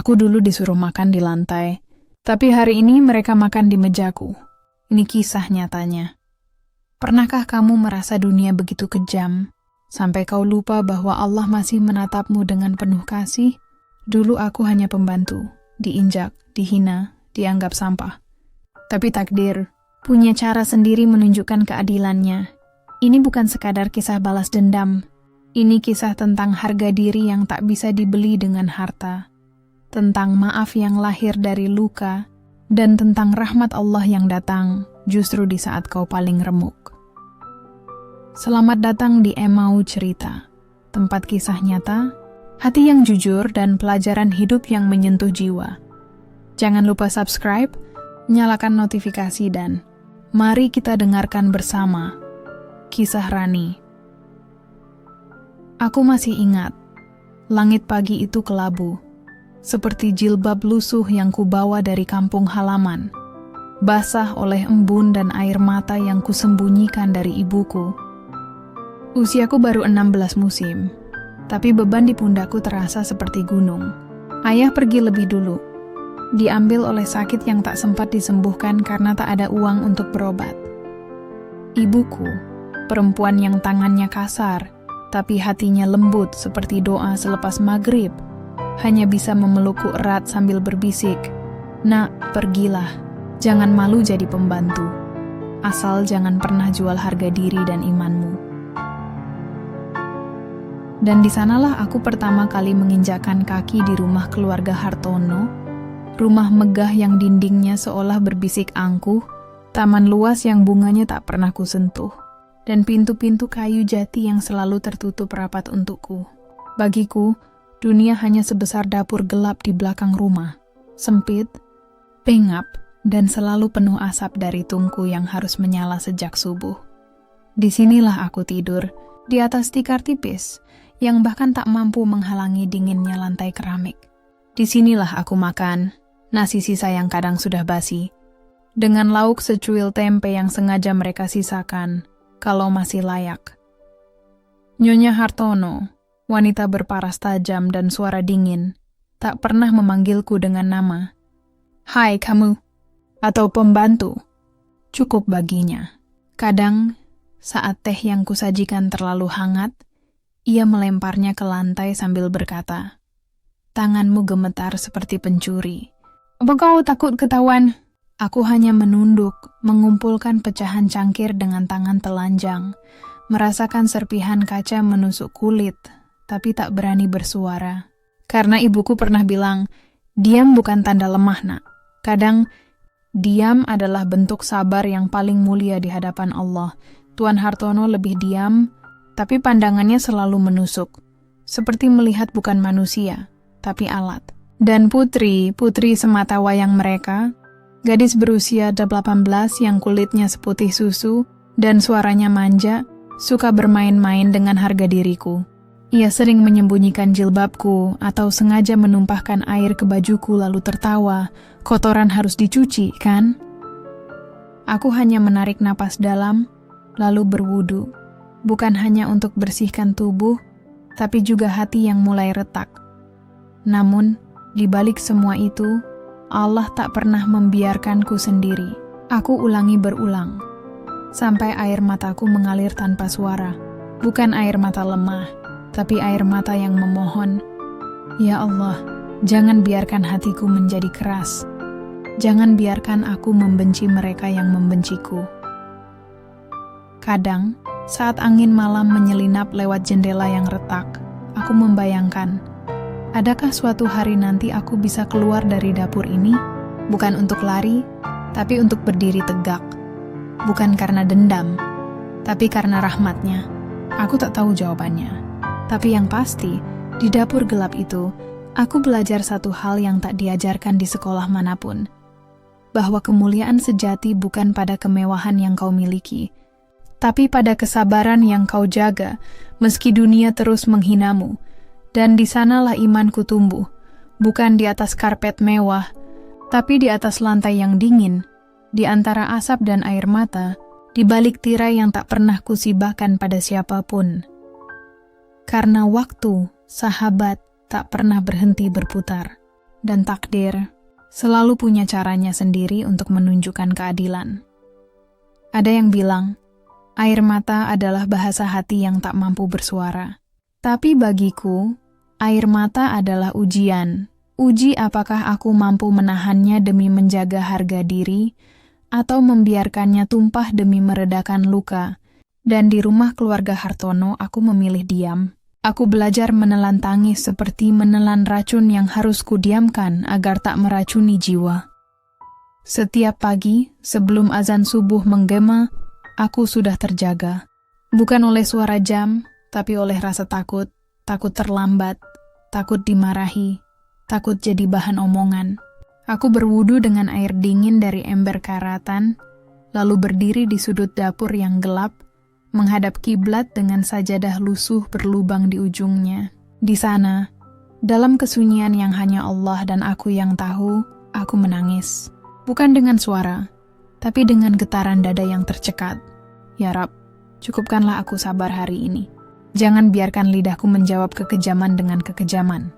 Aku dulu disuruh makan di lantai, tapi hari ini mereka makan di mejaku. Ini kisah nyatanya. Pernahkah kamu merasa dunia begitu kejam, sampai kau lupa bahwa Allah masih menatapmu dengan penuh kasih? Dulu aku hanya pembantu, diinjak, dihina, dianggap sampah. Tapi takdir punya cara sendiri menunjukkan keadilannya. Ini bukan sekadar kisah balas dendam. Ini kisah tentang harga diri yang tak bisa dibeli dengan harta. Tentang maaf yang lahir dari luka, dan tentang rahmat Allah yang datang justru di saat kau paling remuk. Selamat datang di Emau Cerita, tempat kisah nyata, hati yang jujur, dan pelajaran hidup yang menyentuh jiwa. Jangan lupa subscribe, nyalakan notifikasi, dan mari kita dengarkan bersama kisah Rani. Aku masih ingat, langit pagi itu kelabu, seperti jilbab lusuh yang kubawa dari kampung halaman, basah oleh embun dan air mata yang kusembunyikan dari ibuku. Usiaku baru 16 musim, tapi beban di pundakku terasa seperti gunung. Ayah pergi lebih dulu, diambil oleh sakit yang tak sempat disembuhkan karena tak ada uang untuk berobat. Ibuku, perempuan yang tangannya kasar, tapi hatinya lembut seperti doa selepas maghrib, hanya bisa memelukku erat sambil berbisik, "Nak, pergilah, jangan malu jadi pembantu. Asal jangan pernah jual harga diri dan imanmu." Dan di sanalah aku pertama kali menginjakkan kaki di rumah keluarga Hartono, rumah megah yang dindingnya seolah berbisik angkuh, taman luas yang bunganya tak pernah kusentuh, dan pintu-pintu kayu jati yang selalu tertutup rapat untukku. Bagiku, dunia hanya sebesar dapur gelap di belakang rumah, sempit, pengap, dan selalu penuh asap dari tungku yang harus menyala sejak subuh. Disinilah aku tidur, di atas tikar tipis, yang bahkan tak mampu menghalangi dinginnya lantai keramik. Disinilah aku makan, nasi sisa yang kadang sudah basi, dengan lauk secuil tempe yang sengaja mereka sisakan, kalau masih layak. Nyonya Hartono, wanita berparas tajam dan suara dingin, tak pernah memanggilku dengan nama. "Hai kamu," atau "pembantu." Cukup baginya. Kadang, saat teh yang kusajikan terlalu hangat, ia melemparnya ke lantai sambil berkata, "Tanganmu gemetar seperti pencuri. Apa kau takut ketahuan?" Aku hanya menunduk, mengumpulkan pecahan cangkir dengan tangan telanjang, merasakan serpihan kaca menusuk kulit, tapi tak berani bersuara. Karena ibuku pernah bilang, diam bukan tanda lemah, nak. Kadang, diam adalah bentuk sabar yang paling mulia di hadapan Allah. Tuan Hartono lebih diam, tapi pandangannya selalu menusuk, seperti melihat bukan manusia, tapi alat. Dan putri semata wayang mereka, gadis berusia 18 yang kulitnya seputih susu dan suaranya manja, suka bermain-main dengan harga diriku. Ia sering menyembunyikan jilbabku atau sengaja menumpahkan air ke bajuku lalu tertawa, "Kotoran harus dicuci, kan?" Aku hanya menarik napas dalam, lalu berwudu, bukan hanya untuk bersihkan tubuh, tapi juga hati yang mulai retak. Namun, di balik semua itu, Allah tak pernah membiarkanku sendiri. Aku ulangi berulang, sampai air mataku mengalir tanpa suara. Bukan air mata lemah, tapi air mata yang memohon, "Ya Allah, jangan biarkan hatiku menjadi keras. Jangan biarkan aku membenci mereka yang membenciku." Kadang, saat angin malam menyelinap lewat jendela yang retak, aku membayangkan, adakah suatu hari nanti aku bisa keluar dari dapur ini, bukan untuk lari, tapi untuk berdiri tegak. Bukan karena dendam, tapi karena rahmatnya. Aku tak tahu jawabannya. Tapi yang pasti, di dapur gelap itu, aku belajar satu hal yang tak diajarkan di sekolah manapun. Bahwa kemuliaan sejati bukan pada kemewahan yang kau miliki, tapi pada kesabaran yang kau jaga, meski dunia terus menghinamu. Dan di sanalah imanku tumbuh, bukan di atas karpet mewah, tapi di atas lantai yang dingin, di antara asap dan air mata, di balik tirai yang tak pernah kusibahkan pada siapapun. Karena waktu, sahabat, tak pernah berhenti berputar. dan takdir selalu punya caranya sendiri untuk menunjukkan keadilan. Ada yang bilang, air mata adalah bahasa hati yang tak mampu bersuara. Tapi bagiku, air mata adalah ujian. Uji apakah aku mampu menahannya demi menjaga harga diri, atau membiarkannya tumpah demi meredakan luka. Dan di rumah keluarga Hartono, aku memilih diam. Aku belajar menelan tangis seperti menelan racun yang harus kudiamkan agar tak meracuni jiwa. Setiap pagi, sebelum azan subuh menggema, aku sudah terjaga. Bukan oleh suara jam, tapi oleh rasa takut terlambat, takut dimarahi, takut jadi bahan omongan. Aku berwudu dengan air dingin dari ember karatan, lalu berdiri di sudut dapur yang gelap, menghadap kiblat dengan sajadah lusuh berlubang di ujungnya. Di sana, dalam kesunyian yang hanya Allah dan aku yang tahu, aku menangis. Bukan dengan suara, tapi dengan getaran dada yang tercekat. Ya Rab, cukupkanlah aku sabar hari ini. Jangan biarkan lidahku menjawab kekejaman dengan kekejaman.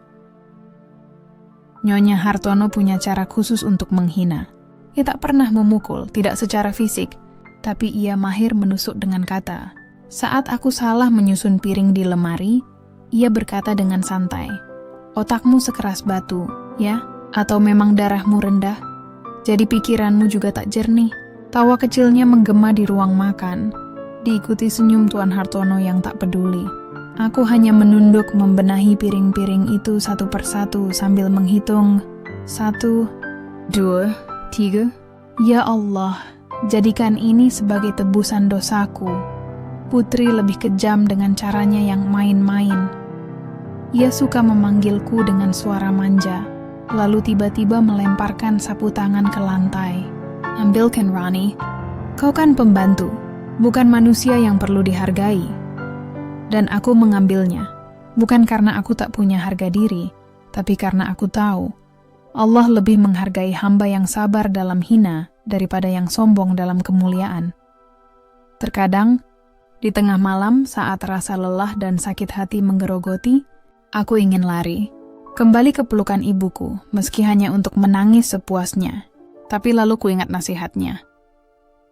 Nyonya Hartono punya cara khusus untuk menghina. Ia tak pernah memukul, tidak secara fisik, tapi ia mahir menusuk dengan kata. Saat aku salah menyusun piring di lemari, ia berkata dengan santai, "Otakmu sekeras batu, ya? Atau memang darahmu rendah? Jadi pikiranmu juga tak jernih." Tawa kecilnya menggema di ruang makan, diikuti senyum Tuan Hartono yang tak peduli. Aku hanya menunduk membenahi piring-piring itu satu persatu sambil menghitung 1, 2, 3. Ya Allah, jadikan ini sebagai tebusan dosaku. Putri lebih kejam dengan caranya yang main-main. Ia suka memanggilku dengan suara manja, lalu tiba-tiba melemparkan sapu tangan ke lantai. "Ambilkan, Rani. Kau kan pembantu, bukan manusia yang perlu dihargai." Dan aku mengambilnya, bukan karena aku tak punya harga diri, tapi karena aku tahu Allah lebih menghargai hamba yang sabar dalam hina daripada yang sombong dalam kemuliaan. Terkadang, di tengah malam saat rasa lelah dan sakit hati menggerogoti, aku ingin lari, kembali ke pelukan ibuku, meski hanya untuk menangis sepuasnya. Tapi lalu kuingat nasihatnya.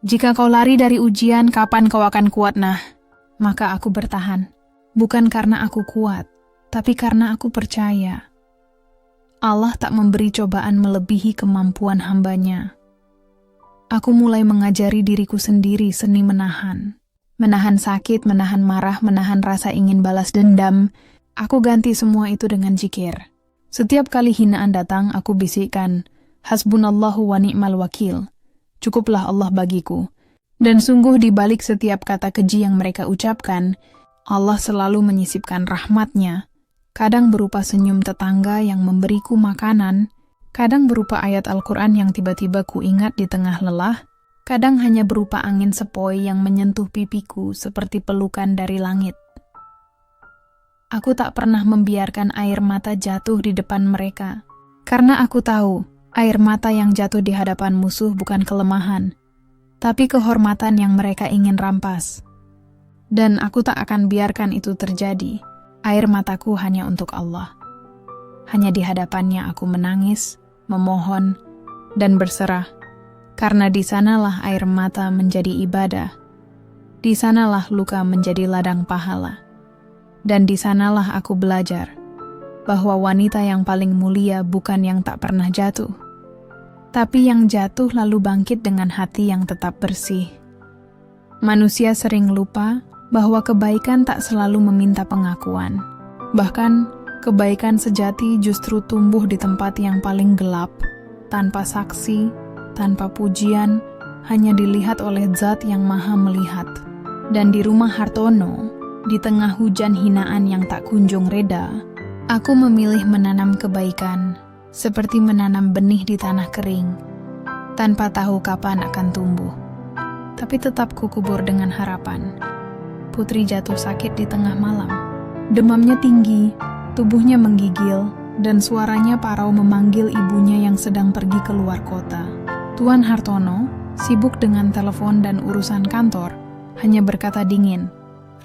"Jika kau lari dari ujian, kapan kau akan kuat, nah?" Maka aku bertahan. Bukan karena aku kuat, tapi karena aku percaya. Allah tak memberi cobaan melebihi kemampuan hambanya. Aku mulai mengajari diriku sendiri seni menahan. Menahan sakit, menahan marah, menahan rasa ingin balas dendam. Aku ganti semua itu dengan zikir. Setiap kali hinaan datang, aku bisikkan, "Hasbunallahu wa ni'mal wakil." Cukuplah Allah bagiku. Dan sungguh di balik setiap kata keji yang mereka ucapkan, Allah selalu menyisipkan rahmat-Nya. Kadang berupa senyum tetangga yang memberiku makanan, kadang berupa ayat Al-Quran yang tiba-tiba kuingat di tengah lelah, kadang hanya berupa angin sepoi yang menyentuh pipiku seperti pelukan dari langit. Aku tak pernah membiarkan air mata jatuh di depan mereka, karena aku tahu air mata yang jatuh di hadapan musuh bukan kelemahan, tapi kehormatan yang mereka ingin rampas. Dan aku tak akan biarkan itu terjadi. Air mataku hanya untuk Allah. Hanya di hadapannya aku menangis, memohon, dan berserah. Karena di sanalah air mata menjadi ibadah. Di sanalah luka menjadi ladang pahala. Dan di sanalah aku belajar bahwa wanita yang paling mulia bukan yang tak pernah jatuh, tapi yang jatuh lalu bangkit dengan hati yang tetap bersih. Manusia sering lupa bahwa kebaikan tak selalu meminta pengakuan. Bahkan, kebaikan sejati justru tumbuh di tempat yang paling gelap, tanpa saksi, tanpa pujian, hanya dilihat oleh Zat yang Maha Melihat. Dan di rumah Hartono, di tengah hujan hinaan yang tak kunjung reda, aku memilih menanam kebaikan, seperti menanam benih di tanah kering, tanpa tahu kapan akan tumbuh. Tapi tetap kukubur dengan harapan. Putri jatuh sakit di tengah malam. Demamnya tinggi, tubuhnya menggigil, dan suaranya parau memanggil ibunya yang sedang pergi keluar kota. Tuan Hartono, sibuk dengan telepon dan urusan kantor, hanya berkata dingin,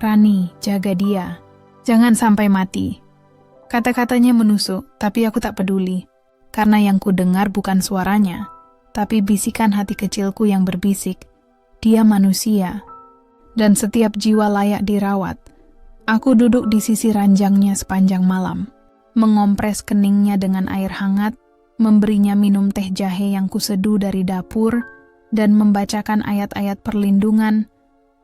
"Rani, jaga dia. Jangan sampai mati." Kata-katanya menusuk, tapi aku tak peduli. karena yang ku dengar bukan suaranya, tapi bisikan hati kecilku yang berbisik, dia manusia, dan setiap jiwa layak dirawat. Aku duduk di sisi ranjangnya sepanjang malam, mengompres keningnya dengan air hangat, memberinya minum teh jahe yang kuseduh dari dapur, dan membacakan ayat-ayat perlindungan,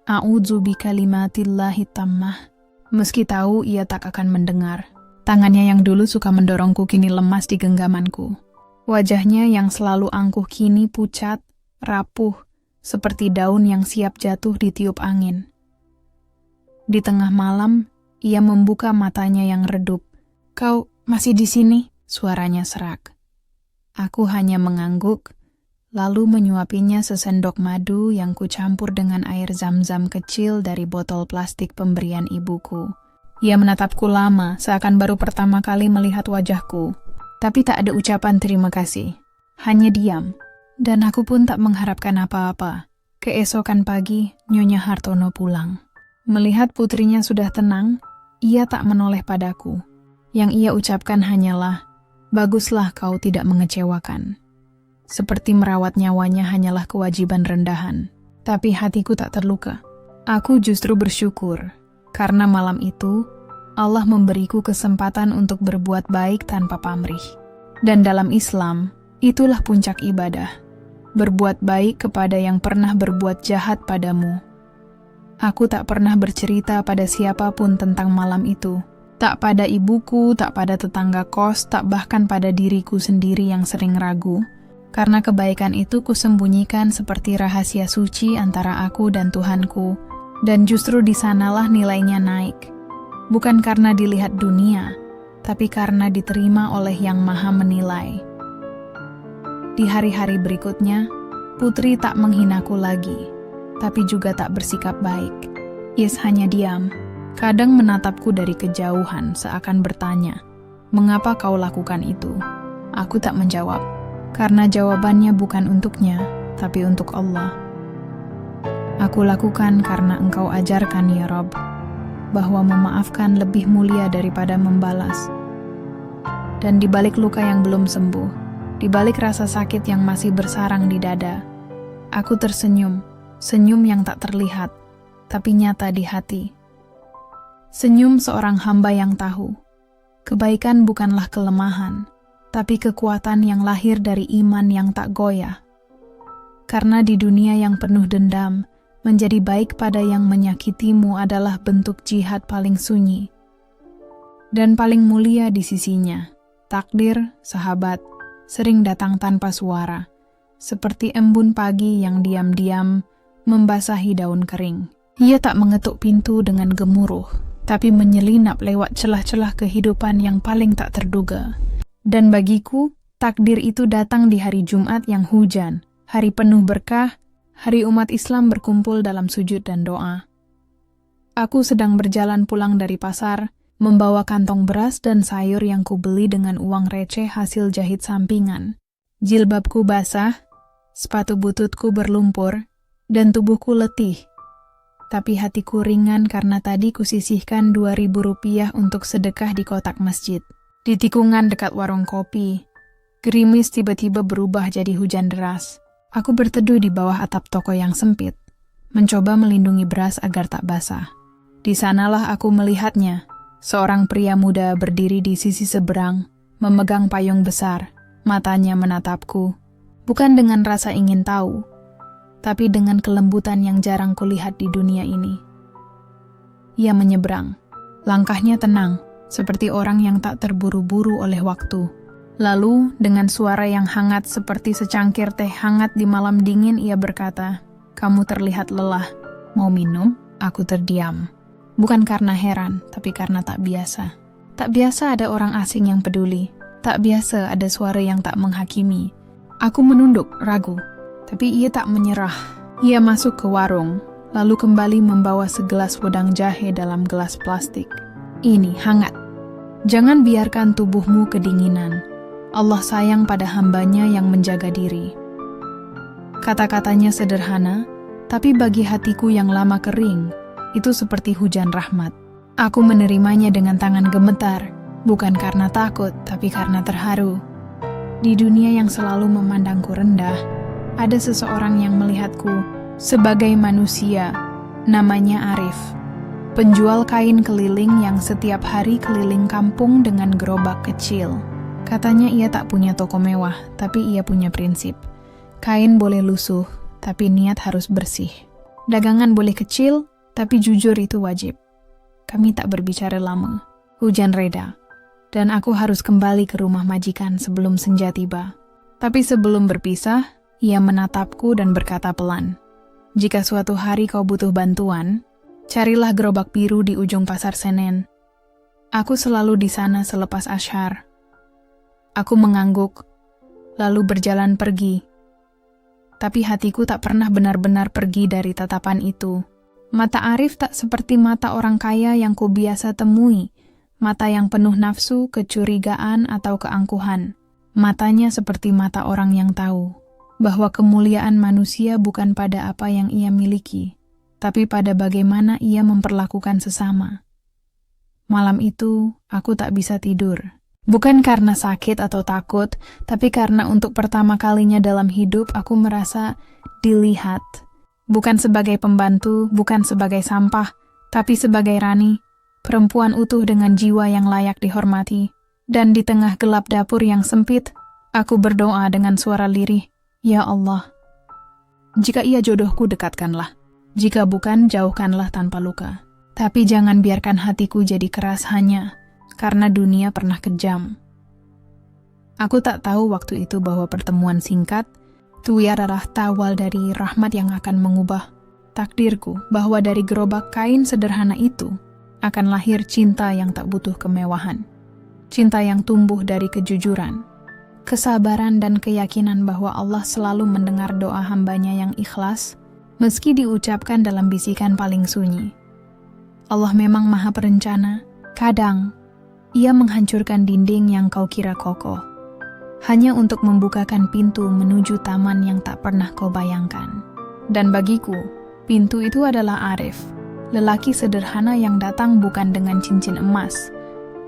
A'udzu bikalimatillahi tammah, meski tahu ia tak akan mendengar. Tangannya yang dulu suka mendorongku kini lemas di genggamanku. Wajahnya yang selalu angkuh kini pucat, rapuh, seperti daun yang siap jatuh ditiup angin. Di tengah malam, ia membuka matanya yang redup. "Kau masih di sini?" Suaranya serak. Aku hanya mengangguk, lalu menyuapinya sesendok madu yang kucampur dengan air zam-zam kecil dari botol plastik pemberian ibuku. Ia menatapku lama, seakan baru pertama kali melihat wajahku. Tapi tak ada ucapan terima kasih. Hanya diam. Dan aku pun tak mengharapkan apa-apa. Keesokan pagi, Nyonya Hartono pulang. Melihat putrinya sudah tenang, ia tak menoleh padaku. Yang ia ucapkan hanyalah, "Baguslah kau tidak mengecewakan." Seperti merawat nyawanya hanyalah kewajiban rendahan. Tapi hatiku tak terluka. Aku justru bersyukur. Karena malam itu, Allah memberiku kesempatan untuk berbuat baik tanpa pamrih. Dan dalam Islam, itulah puncak ibadah. Berbuat baik kepada yang pernah berbuat jahat padamu. Aku tak pernah bercerita pada siapapun tentang malam itu. Tak pada ibuku, tak pada tetangga kos, tak bahkan pada diriku sendiri yang sering ragu. Karena kebaikan itu kusembunyikan seperti rahasia suci antara aku dan Tuhanku. Dan justru di sanalah nilainya naik. Bukan karena dilihat dunia, tapi karena diterima oleh Yang Maha Menilai. Di hari-hari berikutnya, Putri tak menghinaku lagi, tapi juga tak bersikap baik. Yes hanya diam, kadang menatapku dari kejauhan seakan bertanya, "Mengapa kau lakukan itu?" Aku tak menjawab, karena jawabannya bukan untuknya, tapi untuk Allah. Aku lakukan karena Engkau ajarkan ya Rob, bahwa memaafkan lebih mulia daripada membalas. Dan di balik luka yang belum sembuh, di balik rasa sakit yang masih bersarang di dada, aku tersenyum, senyum yang tak terlihat, tapi nyata di hati. Senyum seorang hamba yang tahu, kebaikan bukanlah kelemahan, tapi kekuatan yang lahir dari iman yang tak goyah. Karena di dunia yang penuh dendam, menjadi baik pada yang menyakitimu adalah bentuk jihad paling sunyi dan paling mulia di sisinya. Takdir, sahabat, sering datang tanpa suara, seperti embun pagi yang diam-diam membasahi daun kering. Ia tak mengetuk pintu dengan gemuruh, tapi menyelinap lewat celah-celah kehidupan yang paling tak terduga. Dan bagiku, takdir itu datang di hari Jumat yang hujan, hari penuh berkah, hari umat Islam berkumpul dalam sujud dan doa. Aku sedang berjalan pulang dari pasar, membawa kantong beras dan sayur yang kubeli dengan uang receh hasil jahit sampingan. Jilbabku basah, sepatu bututku berlumpur, dan tubuhku letih. Tapi hatiku ringan karena tadi kusisihkan Rp2.000 untuk sedekah di kotak masjid. Di tikungan dekat warung kopi, gerimis tiba-tiba berubah jadi hujan deras. Aku berteduh di bawah atap toko yang sempit, mencoba melindungi beras agar tak basah. Di sanalah aku melihatnya, seorang pria muda berdiri di sisi seberang, memegang payung besar, matanya menatapku, bukan dengan rasa ingin tahu, tapi dengan kelembutan yang jarang kulihat di dunia ini. Ia menyeberang, langkahnya tenang, seperti orang yang tak terburu-buru oleh waktu. Lalu, dengan suara yang hangat seperti secangkir teh hangat di malam dingin, ia berkata, "Kamu terlihat lelah. Mau minum?" Aku terdiam. Bukan karena heran, tapi karena tak biasa. Tak biasa ada orang asing yang peduli. Tak biasa ada suara yang tak menghakimi. Aku menunduk, ragu. Tapi ia tak menyerah. Ia masuk ke warung, lalu kembali membawa segelas wedang jahe dalam gelas plastik. "Ini hangat. Jangan biarkan tubuhmu kedinginan. Allah sayang pada hambanya yang menjaga diri." Kata-katanya sederhana, tapi bagi hatiku yang lama kering, itu seperti hujan rahmat. Aku menerimanya dengan tangan gemetar, bukan karena takut, tapi karena terharu. Di dunia yang selalu memandangku rendah, ada seseorang yang melihatku sebagai manusia, namanya Arif. Penjual kain keliling yang setiap hari keliling kampung dengan gerobak kecil. Katanya ia tak punya toko mewah, tapi ia punya prinsip. Kain boleh lusuh, tapi niat harus bersih. Dagangan boleh kecil, tapi jujur itu wajib. Kami tak berbicara lama. Hujan reda, dan aku harus kembali ke rumah majikan sebelum senja tiba. Tapi sebelum berpisah, ia menatapku dan berkata pelan, "Jika suatu hari kau butuh bantuan, carilah gerobak biru di ujung Pasar Senen. Aku selalu di sana selepas asyhar." Aku mengangguk, lalu berjalan pergi. Tapi hatiku tak pernah benar-benar pergi dari tatapan itu. Mata Arif tak seperti mata orang kaya yang ku biasa temui, mata yang penuh nafsu, kecurigaan, atau keangkuhan. Matanya seperti mata orang yang tahu bahwa kemuliaan manusia bukan pada apa yang ia miliki, tapi pada bagaimana ia memperlakukan sesama. Malam itu, aku tak bisa tidur. Bukan karena sakit atau takut, tapi karena untuk pertama kalinya dalam hidup aku merasa dilihat. Bukan sebagai pembantu, bukan sebagai sampah, tapi sebagai Rani, perempuan utuh dengan jiwa yang layak dihormati. Dan di tengah gelap dapur yang sempit, aku berdoa dengan suara lirih, "Ya Allah, jika ia jodohku dekatkanlah. Jika bukan, jauhkanlah tanpa luka. Tapi jangan biarkan hatiku jadi keras hanya karena dunia pernah kejam." Aku tak tahu waktu itu bahwa pertemuan singkat itu adalah tawal dari rahmat yang akan mengubah takdirku, bahwa dari gerobak kain sederhana itu akan lahir cinta yang tak butuh kemewahan. Cinta yang tumbuh dari kejujuran, kesabaran dan keyakinan bahwa Allah selalu mendengar doa hambanya yang ikhlas, meski diucapkan dalam bisikan paling sunyi. Allah memang maha perencana. Kadang, ia menghancurkan dinding yang kau kira kokoh, hanya untuk membukakan pintu menuju taman yang tak pernah kau bayangkan. Dan bagiku, pintu itu adalah Arif, lelaki sederhana yang datang bukan dengan cincin emas,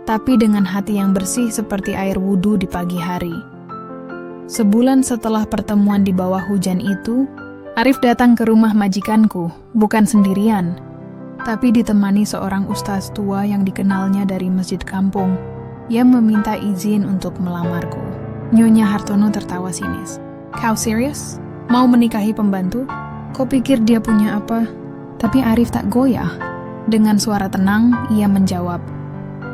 tapi dengan hati yang bersih seperti air wudhu di pagi hari. Sebulan setelah pertemuan di bawah hujan itu, Arif datang ke rumah majikanku, bukan sendirian, tapi ditemani seorang ustaz tua yang dikenalnya dari masjid kampung. Ia meminta izin untuk melamarku. Nyonya Hartono tertawa sinis. "Kau serius? Mau menikahi pembantu? Kau pikir dia punya apa?" Tapi Arif tak goyah. Dengan suara tenang, ia menjawab,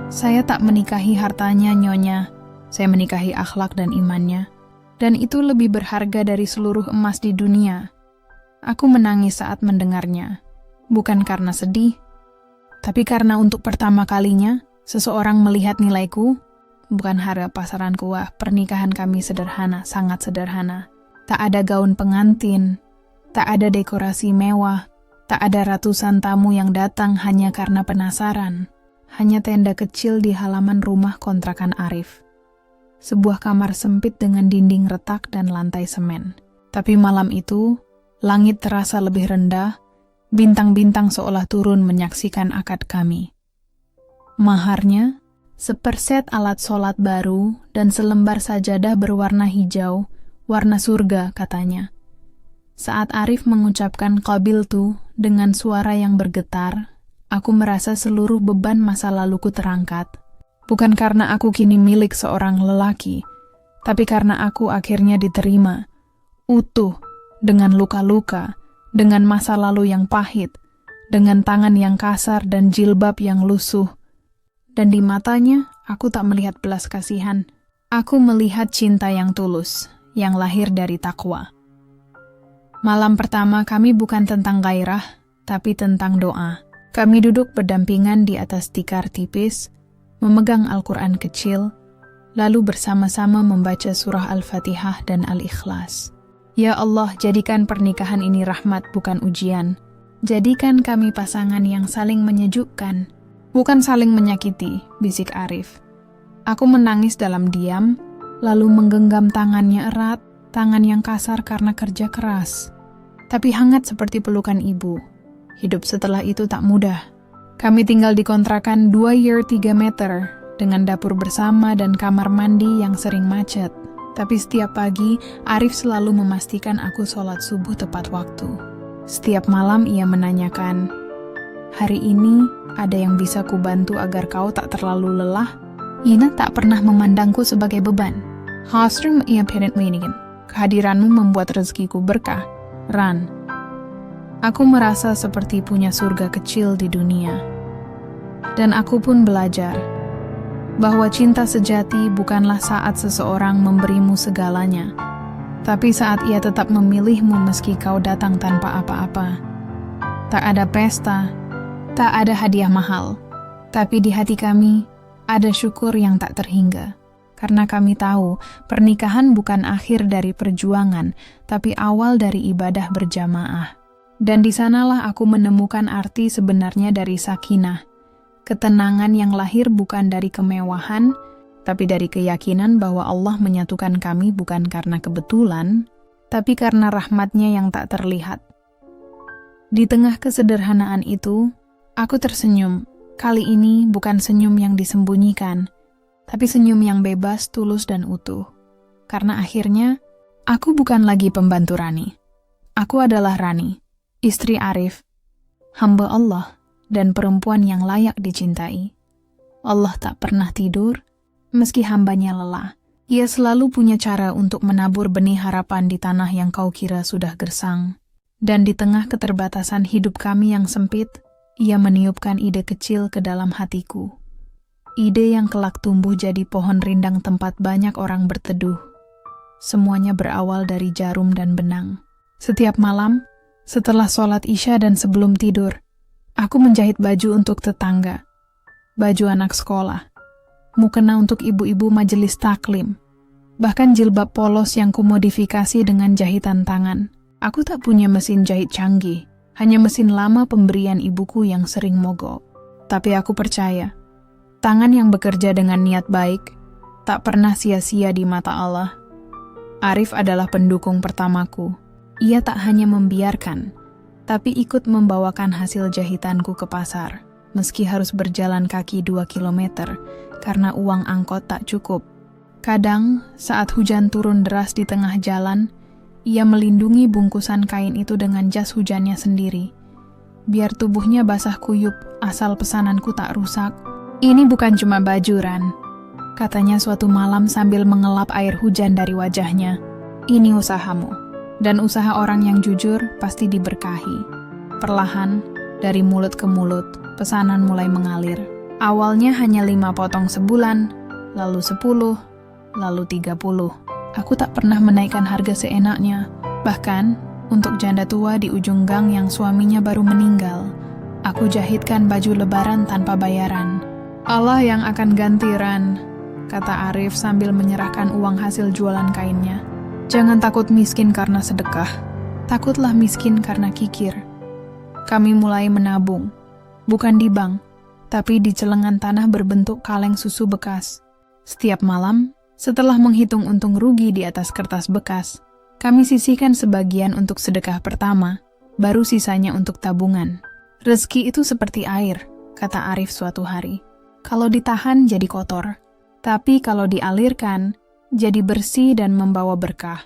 "Saya tak menikahi hartanya, Nyonya. Saya menikahi akhlak dan imannya. Dan itu lebih berharga dari seluruh emas di dunia." Aku menangis saat mendengarnya. Bukan karena sedih, tapi karena untuk pertama kalinya, seseorang melihat nilaiku, bukan harga pasaranku. Wah, pernikahan kami sederhana, sangat sederhana. Tak ada gaun pengantin, tak ada dekorasi mewah, tak ada ratusan tamu yang datang hanya karena penasaran. Hanya tenda kecil di halaman rumah kontrakan Arif. Sebuah kamar sempit dengan dinding retak dan lantai semen. Tapi malam itu, langit terasa lebih rendah, bintang-bintang seolah turun menyaksikan akad kami. Maharnya, seperset alat sholat baru dan selembar sajadah berwarna hijau, warna surga katanya. Saat Arif mengucapkan qabiltu dengan suara yang bergetar, aku merasa seluruh beban masa laluku terangkat. Bukan karena aku kini milik seorang lelaki, tapi karena aku akhirnya diterima, utuh, dengan luka-luka, dengan masa lalu yang pahit, dengan tangan yang kasar dan jilbab yang lusuh. Dan di matanya, aku tak melihat belas kasihan. Aku melihat cinta yang tulus, yang lahir dari takwa. Malam pertama kami bukan tentang gairah, tapi tentang doa. Kami duduk berdampingan di atas tikar tipis, memegang Al-Quran kecil, lalu bersama-sama membaca surah Al-Fatihah dan Al-Ikhlas. Ya Allah, jadikan pernikahan ini rahmat bukan ujian. Jadikan kami pasangan yang saling menyejukkan, bukan saling menyakiti, bisik Arif. Aku menangis dalam diam, lalu menggenggam tangannya erat, tangan yang kasar karena kerja keras, tapi hangat seperti pelukan ibu. Hidup setelah itu tak mudah. Kami tinggal di kontrakan 2 year 3 meter, dengan dapur bersama dan kamar mandi yang sering macet. Tapi setiap pagi, Arif selalu memastikan aku sholat subuh tepat waktu. Setiap malam ia menanyakan, "Hari ini ada yang bisa kubantu agar kau tak terlalu lelah?" Ina tak pernah memandangku sebagai beban. Hasrum ia parent meningen. Kehadiranmu membuat rezekiku berkah. Ran. Aku merasa seperti punya surga kecil di dunia. Dan aku pun belajar bahwa cinta sejati bukanlah saat seseorang memberimu segalanya, tapi saat ia tetap memilihmu meski kau datang tanpa apa-apa. Tak ada pesta, tak ada hadiah mahal, tapi di hati kami ada syukur yang tak terhingga. Karena kami tahu pernikahan bukan akhir dari perjuangan, tapi awal dari ibadah berjamaah. Dan di sanalah aku menemukan arti sebenarnya dari sakinah. Ketenangan yang lahir bukan dari kemewahan, tapi dari keyakinan bahwa Allah menyatukan kami bukan karena kebetulan, tapi karena rahmat-Nya yang tak terlihat. Di tengah kesederhanaan itu, aku tersenyum. Kali ini bukan senyum yang disembunyikan, tapi senyum yang bebas, tulus, dan utuh. Karena akhirnya, aku bukan lagi pembantu Rani. Aku adalah Rani, istri Arif, hamba Allah, dan perempuan yang layak dicintai. Allah tak pernah tidur, meski hambanya lelah. Ia selalu punya cara untuk menabur benih harapan di tanah yang kau kira sudah gersang. Dan di tengah keterbatasan hidup kami yang sempit, ia meniupkan ide kecil ke dalam hatiku. Ide yang kelak tumbuh jadi pohon rindang tempat banyak orang berteduh. Semuanya berawal dari jarum dan benang. Setiap malam, setelah sholat Isya dan sebelum tidur, aku menjahit baju untuk tetangga, baju anak sekolah, mukena untuk ibu-ibu majelis taklim, bahkan jilbab polos yang kumodifikasi dengan jahitan tangan. Aku tak punya mesin jahit canggih, hanya mesin lama pemberian ibuku yang sering mogok. Tapi aku percaya, tangan yang bekerja dengan niat baik tak pernah sia-sia di mata Allah. Arif adalah pendukung pertamaku. Ia tak hanya membiarkan, tapi ikut membawakan hasil jahitanku ke pasar, meski harus berjalan kaki 2 kilometer, karena uang angkot tak cukup. Kadang, saat hujan turun deras di tengah jalan, ia melindungi bungkusan kain itu dengan jas hujannya sendiri. Biar tubuhnya basah kuyup, asal pesananku tak rusak. "Ini bukan cuma baju, Ran," katanya suatu malam sambil mengelap air hujan dari wajahnya. "Ini usahamu. Dan usaha orang yang jujur pasti diberkahi." Perlahan, dari mulut ke mulut, pesanan mulai mengalir. Awalnya hanya 5 potong sebulan, lalu 10, lalu 30. Aku tak pernah menaikkan harga seenaknya. Bahkan, untuk janda tua di ujung gang yang suaminya baru meninggal, aku jahitkan baju lebaran tanpa bayaran. "Allah yang akan ganti, Ran," kata Arif sambil menyerahkan uang hasil jualan kainnya. "Jangan takut miskin karena sedekah. Takutlah miskin karena kikir." Kami mulai menabung. Bukan di bank, tapi di celengan tanah berbentuk kaleng susu bekas. Setiap malam, setelah menghitung untung rugi di atas kertas bekas, kami sisihkan sebagian untuk sedekah pertama, baru sisanya untuk tabungan. "Rezeki itu seperti air," kata Arif suatu hari. "Kalau ditahan jadi kotor, tapi kalau dialirkan, jadi bersih dan membawa berkah."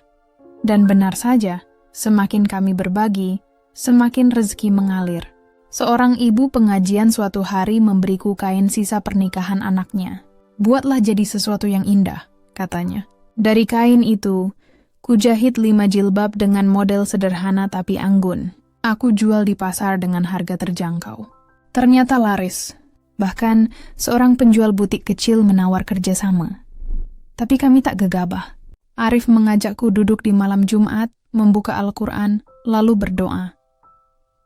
Dan benar saja, semakin kami berbagi, semakin rezeki mengalir. Seorang ibu pengajian suatu hari memberiku kain sisa pernikahan anaknya. "Buatlah jadi sesuatu yang indah," katanya. Dari kain itu, kujahit 5 jilbab dengan model sederhana tapi anggun. Aku jual di pasar dengan harga terjangkau. Ternyata laris. Bahkan, seorang penjual butik kecil menawar kerjasama. Tapi kami tak gegabah. Arif mengajakku duduk di malam Jumat, membuka Al-Quran, lalu berdoa.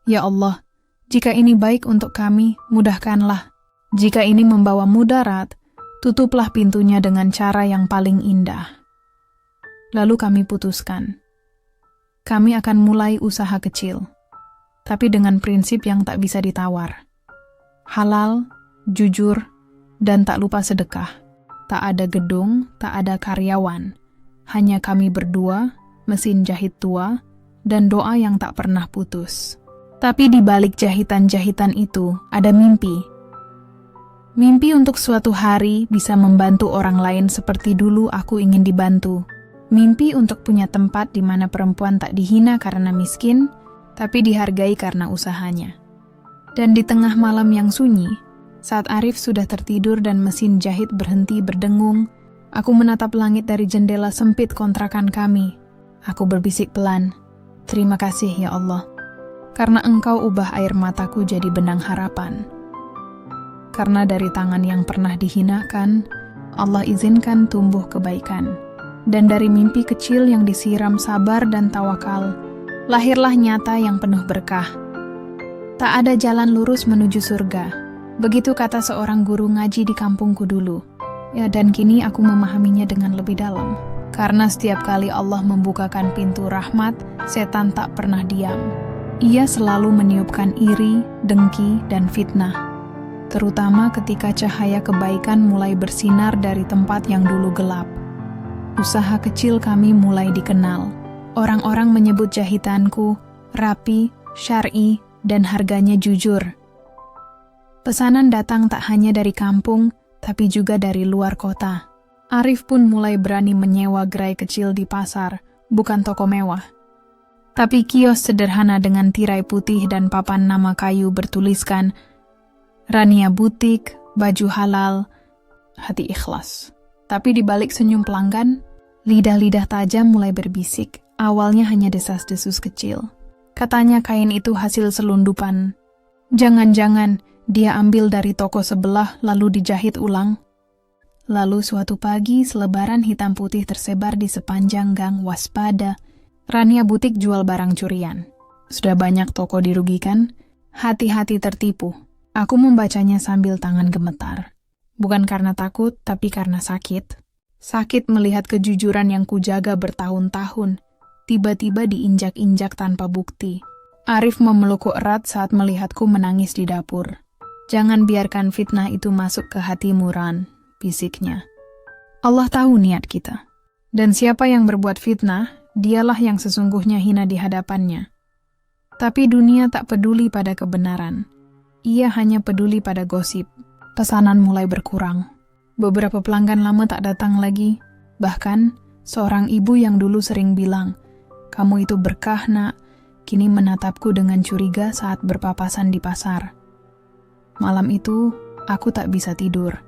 "Ya Allah, jika ini baik untuk kami, mudahkanlah. Jika ini membawa mudarat, tutuplah pintunya dengan cara yang paling indah." Lalu kami putuskan. Kami akan mulai usaha kecil, tapi dengan prinsip yang tak bisa ditawar. Halal, jujur, dan tak lupa sedekah. Tak ada gedung, tak ada karyawan. Hanya kami berdua, mesin jahit tua, dan doa yang tak pernah putus. Tapi di balik jahitan-jahitan itu ada mimpi. Mimpi untuk suatu hari bisa membantu orang lain seperti dulu aku ingin dibantu. Mimpi untuk punya tempat di mana perempuan tak dihina karena miskin, tapi dihargai karena usahanya. Dan di tengah malam yang sunyi, saat Arif sudah tertidur dan mesin jahit berhenti berdengung, aku menatap langit dari jendela sempit kontrakan kami. Aku berbisik pelan, "Terima kasih ya Allah, karena Engkau ubah air mataku jadi benang harapan. Karena dari tangan yang pernah dihinakan, Allah izinkan tumbuh kebaikan. Dan dari mimpi kecil yang disiram sabar dan tawakal, lahirlah nyata yang penuh berkah. Tak ada jalan lurus menuju surga." Begitu kata seorang guru ngaji di kampungku dulu. Ya, dan kini aku memahaminya dengan lebih dalam. Karena setiap kali Allah membukakan pintu rahmat, setan tak pernah diam. Ia selalu meniupkan iri, dengki, dan fitnah. Terutama ketika cahaya kebaikan mulai bersinar dari tempat yang dulu gelap. Usaha kecil kami mulai dikenal. Orang-orang menyebut jahitanku rapi, syar'i, dan harganya jujur. Pesanan datang tak hanya dari kampung, tapi juga dari luar kota. Arif pun mulai berani menyewa gerai kecil di pasar, bukan toko mewah. Tapi kios sederhana dengan tirai putih dan papan nama kayu bertuliskan Rania Butik, baju halal, hati ikhlas. Tapi di balik senyum pelanggan, lidah-lidah tajam mulai berbisik. Awalnya hanya desas-desus kecil. Katanya kain itu hasil selundupan. Jangan-jangan dia ambil dari toko sebelah lalu dijahit ulang. Lalu suatu pagi selebaran hitam putih tersebar di sepanjang gang. Waspada, Rania Butik jual barang curian. Sudah banyak toko dirugikan, hati-hati tertipu. Aku membacanya sambil tangan gemetar. Bukan karena takut, tapi karena sakit. Sakit melihat kejujuran yang kujaga bertahun-tahun, tiba-tiba diinjak-injak tanpa bukti. Arif memelukku erat saat melihatku menangis di dapur. "Jangan biarkan fitnah itu masuk ke hatimu, Ran," bisiknya. Allah tahu niat kita. Dan siapa yang berbuat fitnah, dialah yang sesungguhnya hina di hadapannya. Tapi dunia tak peduli pada kebenaran. Ia hanya peduli pada gosip. Pesanan mulai berkurang. Beberapa pelanggan lama tak datang lagi. Bahkan, seorang ibu yang dulu sering bilang, "Kamu itu berkah, nak," kini menatapku dengan curiga saat berpapasan di pasar. Malam itu, aku tak bisa tidur.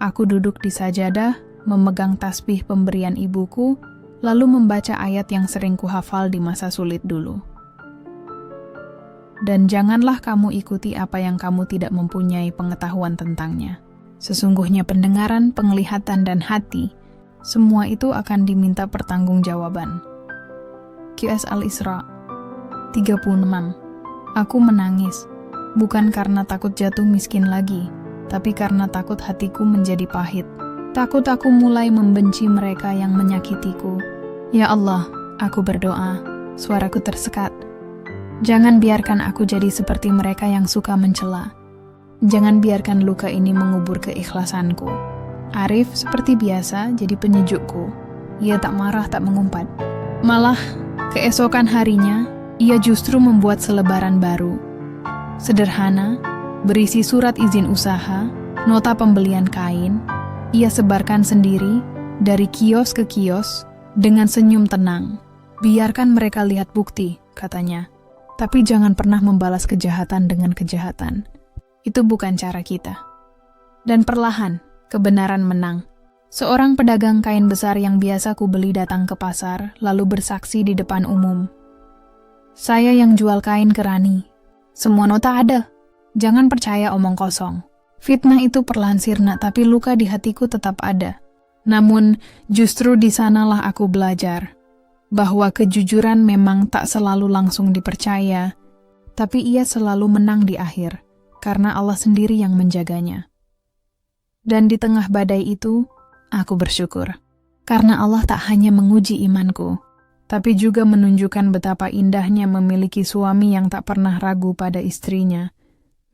Aku duduk di sajadah, memegang tasbih pemberian ibuku, lalu membaca ayat yang sering kuhafal di masa sulit dulu. "Dan janganlah kamu ikuti apa yang kamu tidak mempunyai pengetahuan tentangnya. Sesungguhnya pendengaran, penglihatan, dan hati, semua itu akan diminta pertanggungjawaban." QS Al-Isra 36. Aku menangis, bukan karena takut jatuh miskin lagi, tapi karena takut hatiku menjadi pahit. Takut aku mulai membenci mereka yang menyakitiku. Ya Allah, aku berdoa, suaraku tersekat. Jangan biarkan aku jadi seperti mereka yang suka mencela. Jangan biarkan luka ini mengubur keikhlasanku. Arif seperti biasa jadi penyejukku. Ia tak marah, tak mengumpat. Malah, keesokan harinya, ia justru membuat selebaran baru. Sederhana, berisi surat izin usaha, nota pembelian kain. Ia sebarkan sendiri, dari kios ke kios, dengan senyum tenang. "Biarkan mereka lihat bukti," katanya. "Tapi jangan pernah membalas kejahatan dengan kejahatan. Itu bukan cara kita." Dan perlahan, kebenaran menang. Seorang pedagang kain besar yang biasa ku beli datang ke pasar, lalu bersaksi di depan umum. "Saya yang jual kain ke Rani. Semua nota ada. Jangan percaya omong kosong." Fitnah itu perlahan sirna, tapi luka di hatiku tetap ada. Namun, justru di sanalah aku belajar bahwa kejujuran memang tak selalu langsung dipercaya, tapi ia selalu menang di akhir. Karena Allah sendiri yang menjaganya. Dan di tengah badai itu, aku bersyukur. Karena Allah tak hanya menguji imanku, tapi juga menunjukkan betapa indahnya memiliki suami yang tak pernah ragu pada istrinya,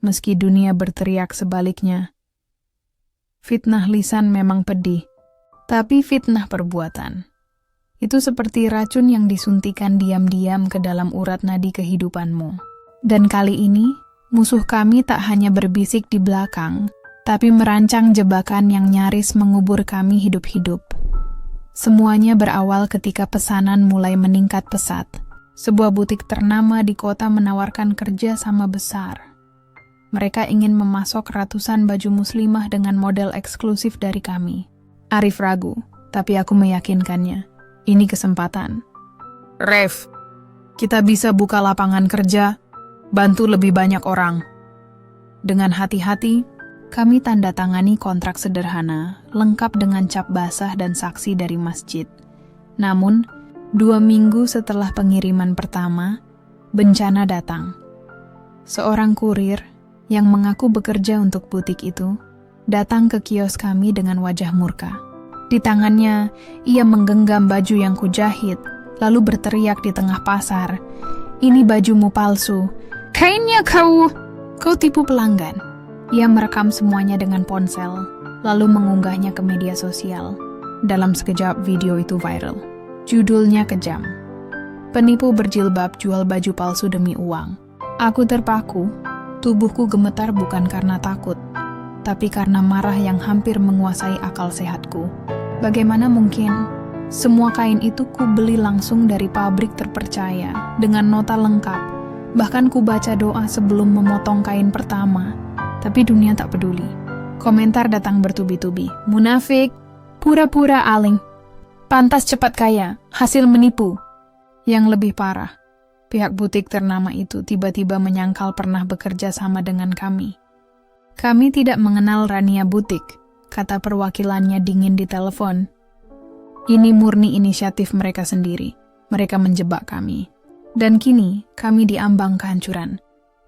meski dunia berteriak sebaliknya. Fitnah lisan memang pedih, tapi fitnah perbuatan itu seperti racun yang disuntikan diam-diam ke dalam urat nadi kehidupanmu. Dan kali ini, musuh kami tak hanya berbisik di belakang, tapi merancang jebakan yang nyaris mengubur kami hidup-hidup. Semuanya berawal ketika pesanan mulai meningkat pesat. Sebuah butik ternama di kota menawarkan kerja sama besar. Mereka ingin memasok ratusan baju muslimah dengan model eksklusif dari kami. Arif ragu, tapi aku meyakinkannya. Ini kesempatan. Ref, kita bisa buka lapangan kerja, bantu lebih banyak orang. Dengan hati-hati, kami tanda tangani kontrak sederhana, lengkap dengan cap basah dan saksi dari masjid. Namun, 2 minggu setelah pengiriman pertama, bencana datang. Seorang kurir yang mengaku bekerja untuk butik itu datang ke kios kami dengan wajah murka. Di tangannya, ia menggenggam baju yang kujahit, lalu berteriak di tengah pasar, "Ini bajumu palsu. Kainnya kau tipu pelanggan." Ia merekam semuanya dengan ponsel, lalu mengunggahnya ke media sosial. Dalam sekejap video itu viral. Judulnya kejam. Penipu berjilbab jual baju palsu demi uang. Aku terpaku, tubuhku gemetar bukan karena takut, tapi karena marah yang hampir menguasai akal sehatku. Bagaimana mungkin semua kain itu ku beli langsung dari pabrik terpercaya, dengan nota lengkap. Bahkan ku baca doa sebelum memotong kain pertama, tapi dunia tak peduli. Komentar datang bertubi-tubi. Munafik, pura-pura aling, pantas cepat kaya, hasil menipu. Yang lebih parah, pihak butik ternama itu tiba-tiba menyangkal pernah bekerja sama dengan kami. Kami tidak mengenal Rania Butik, kata perwakilannya dingin di telepon. Ini murni inisiatif mereka sendiri. Mereka menjebak kami. Dan kini, kami diambang kehancuran.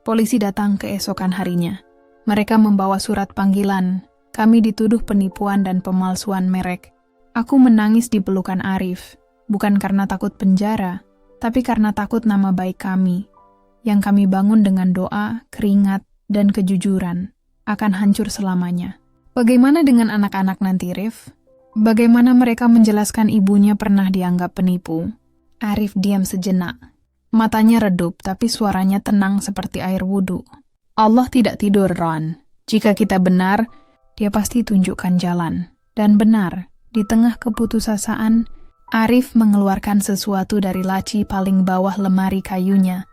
Polisi datang keesokan harinya. Mereka membawa surat panggilan. Kami dituduh penipuan dan pemalsuan merek. Aku menangis di pelukan Arif, bukan karena takut penjara, tapi karena takut nama baik kami, yang kami bangun dengan doa, keringat, dan kejujuran, akan hancur selamanya. Bagaimana dengan anak-anak nanti, Rif? Bagaimana mereka menjelaskan ibunya pernah dianggap penipu? Arif diam sejenak. Matanya redup, tapi suaranya tenang seperti air wudhu. Allah tidak tidur, Ron. Jika kita benar, Dia pasti tunjukkan jalan. Dan benar, di tengah keputusasaan, Arif mengeluarkan sesuatu dari laci paling bawah lemari kayunya.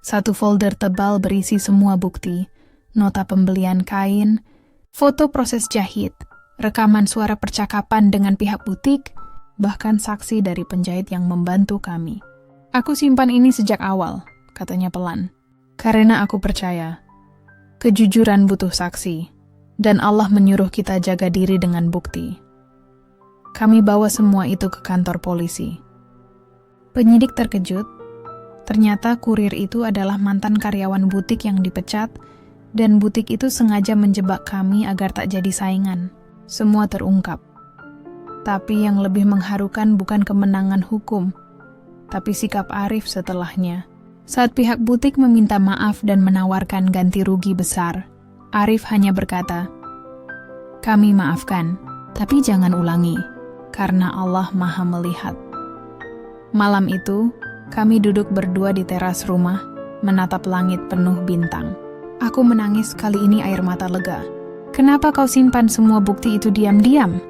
Satu folder tebal berisi semua bukti, nota pembelian kain, foto proses jahit, rekaman suara percakapan dengan pihak butik, bahkan saksi dari penjahit yang membantu kami. Aku simpan ini sejak awal, katanya pelan. Karena aku percaya, kejujuran butuh saksi, dan Allah menyuruh kita jaga diri dengan bukti. Kami bawa semua itu ke kantor polisi. Penyidik terkejut. Ternyata kurir itu adalah mantan karyawan butik yang dipecat, dan butik itu sengaja menjebak kami agar tak jadi saingan. Semua terungkap. Tapi yang lebih mengharukan bukan kemenangan hukum, tapi sikap Arif setelahnya. Saat pihak butik meminta maaf dan menawarkan ganti rugi besar, Arif hanya berkata, "Kami maafkan, tapi jangan ulangi, karena Allah Maha Melihat." Malam itu, kami duduk berdua di teras rumah, menatap langit penuh bintang. Aku menangis, kali ini air mata lega. "Kenapa kau simpan semua bukti itu diam-diam?"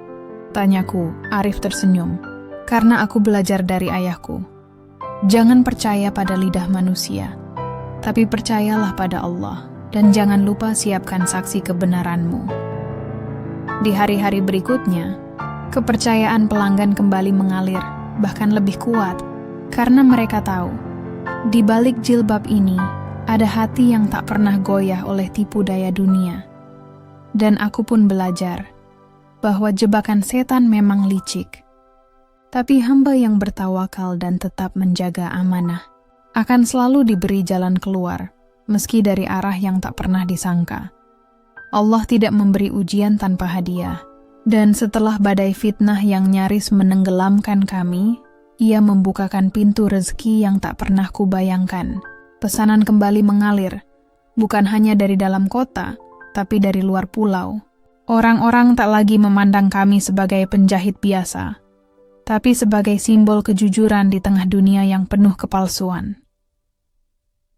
tanyaku. Arif tersenyum. "Karena aku belajar dari ayahku. Jangan percaya pada lidah manusia, tapi percayalah pada Allah, dan jangan lupa siapkan saksi kebenaranmu." Di hari-hari berikutnya, kepercayaan pelanggan kembali mengalir, bahkan lebih kuat, karena mereka tahu, di balik jilbab ini, ada hati yang tak pernah goyah oleh tipu daya dunia. Dan aku pun belajar bahwa jebakan setan memang licik. Tapi hamba yang bertawakal dan tetap menjaga amanah akan selalu diberi jalan keluar, meski dari arah yang tak pernah disangka. Allah tidak memberi ujian tanpa hadiah. Dan setelah badai fitnah yang nyaris menenggelamkan kami, Ia membukakan pintu rezeki yang tak pernah kubayangkan. Pesanan kembali mengalir, bukan hanya dari dalam kota, tapi dari luar pulau. Orang-orang tak lagi memandang kami sebagai penjahit biasa, tapi sebagai simbol kejujuran di tengah dunia yang penuh kepalsuan.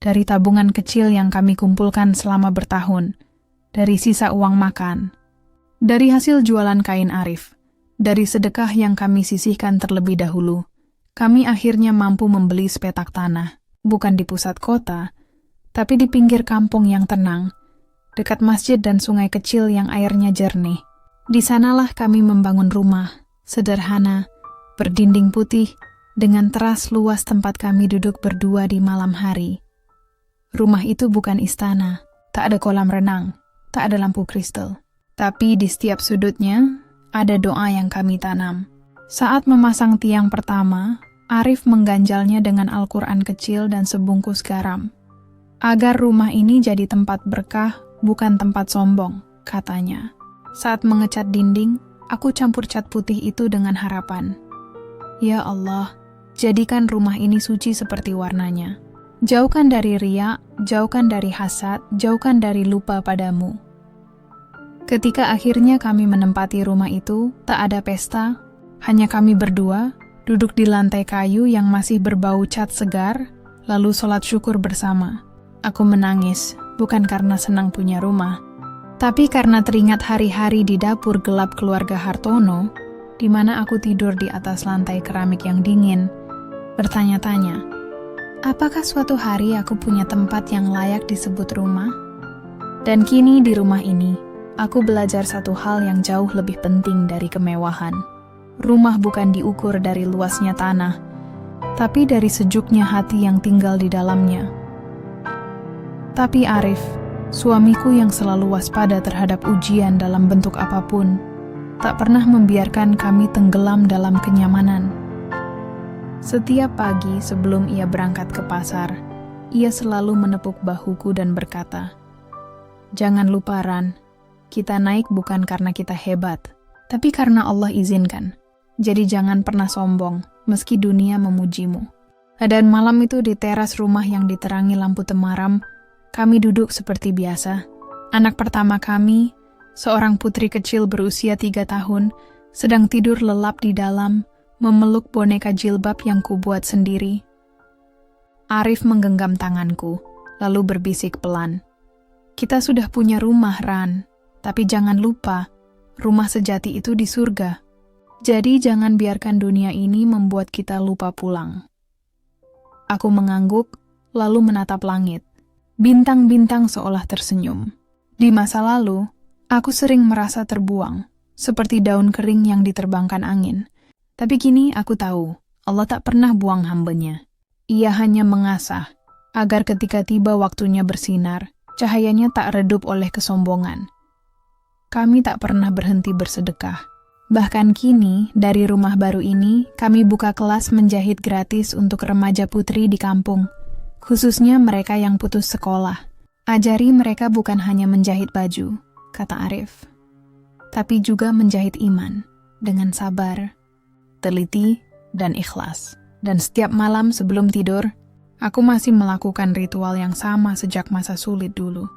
Dari tabungan kecil yang kami kumpulkan selama bertahun, dari sisa uang makan, dari hasil jualan kain Arif, Dari sedekah yang kami sisihkan terlebih dahulu, kami akhirnya mampu membeli sepetak tanah, bukan di pusat kota, tapi di pinggir kampung yang tenang, dekat masjid dan sungai kecil yang airnya jernih. Di sanalah kami membangun rumah, sederhana, berdinding putih, dengan teras luas tempat kami duduk berdua di malam hari. Rumah itu bukan istana, tak ada kolam renang, tak ada lampu kristal. Tapi di setiap sudutnya, ada doa yang kami tanam. Saat memasang tiang pertama, Arif mengganjalnya dengan Al-Quran kecil dan sebungkus garam. Agar rumah ini jadi tempat berkah, bukan tempat sombong, katanya. Saat mengecat dinding, aku campur cat putih itu dengan harapan. Ya Allah, jadikan rumah ini suci seperti warnanya. Jauhkan dari riya, jauhkan dari hasad, jauhkan dari lupa padamu. Ketika akhirnya kami menempati rumah itu, tak ada pesta, hanya kami berdua, duduk di lantai kayu yang masih berbau cat segar, lalu sholat syukur bersama. Aku menangis, bukan karena senang punya rumah, tapi karena teringat hari-hari di dapur gelap keluarga Hartono, di mana aku tidur di atas lantai keramik yang dingin, bertanya-tanya, apakah suatu hari aku punya tempat yang layak disebut rumah? Dan kini di rumah ini, aku belajar satu hal yang jauh lebih penting dari kemewahan. Rumah bukan diukur dari luasnya tanah, tapi dari sejuknya hati yang tinggal di dalamnya. Tapi Arif, suamiku yang selalu waspada terhadap ujian dalam bentuk apapun, tak pernah membiarkan kami tenggelam dalam kenyamanan. Setiap pagi sebelum ia berangkat ke pasar, ia selalu menepuk bahuku dan berkata, "Jangan lupa Ran, kita naik bukan karena kita hebat, tapi karena Allah izinkan. Jadi jangan pernah sombong, meski dunia memujimu." Dan malam itu di teras rumah yang diterangi lampu temaram, kami duduk seperti biasa. Anak pertama kami, seorang putri kecil berusia 3 tahun, sedang tidur lelap di dalam, memeluk boneka jilbab yang kubuat sendiri. Arif menggenggam tanganku, lalu berbisik pelan. "Kita sudah punya rumah, Ran, tapi jangan lupa, rumah sejati itu di surga. Jadi jangan biarkan dunia ini membuat kita lupa pulang." Aku mengangguk, lalu menatap langit. Bintang-bintang seolah tersenyum. Di masa lalu, aku sering merasa terbuang, seperti daun kering yang diterbangkan angin. Tapi kini aku tahu, Allah tak pernah buang hamba-Nya. Ia hanya mengasah, agar ketika tiba waktunya bersinar, cahayanya tak redup oleh kesombongan. Kami tak pernah berhenti bersedekah. Bahkan kini, dari rumah baru ini, kami buka kelas menjahit gratis untuk remaja putri di kampung, khususnya mereka yang putus sekolah. Ajari mereka bukan hanya menjahit baju, kata Arif, tapi juga menjahit iman, dengan sabar, teliti, dan ikhlas. Dan setiap malam sebelum tidur, aku masih melakukan ritual yang sama sejak masa sulit dulu.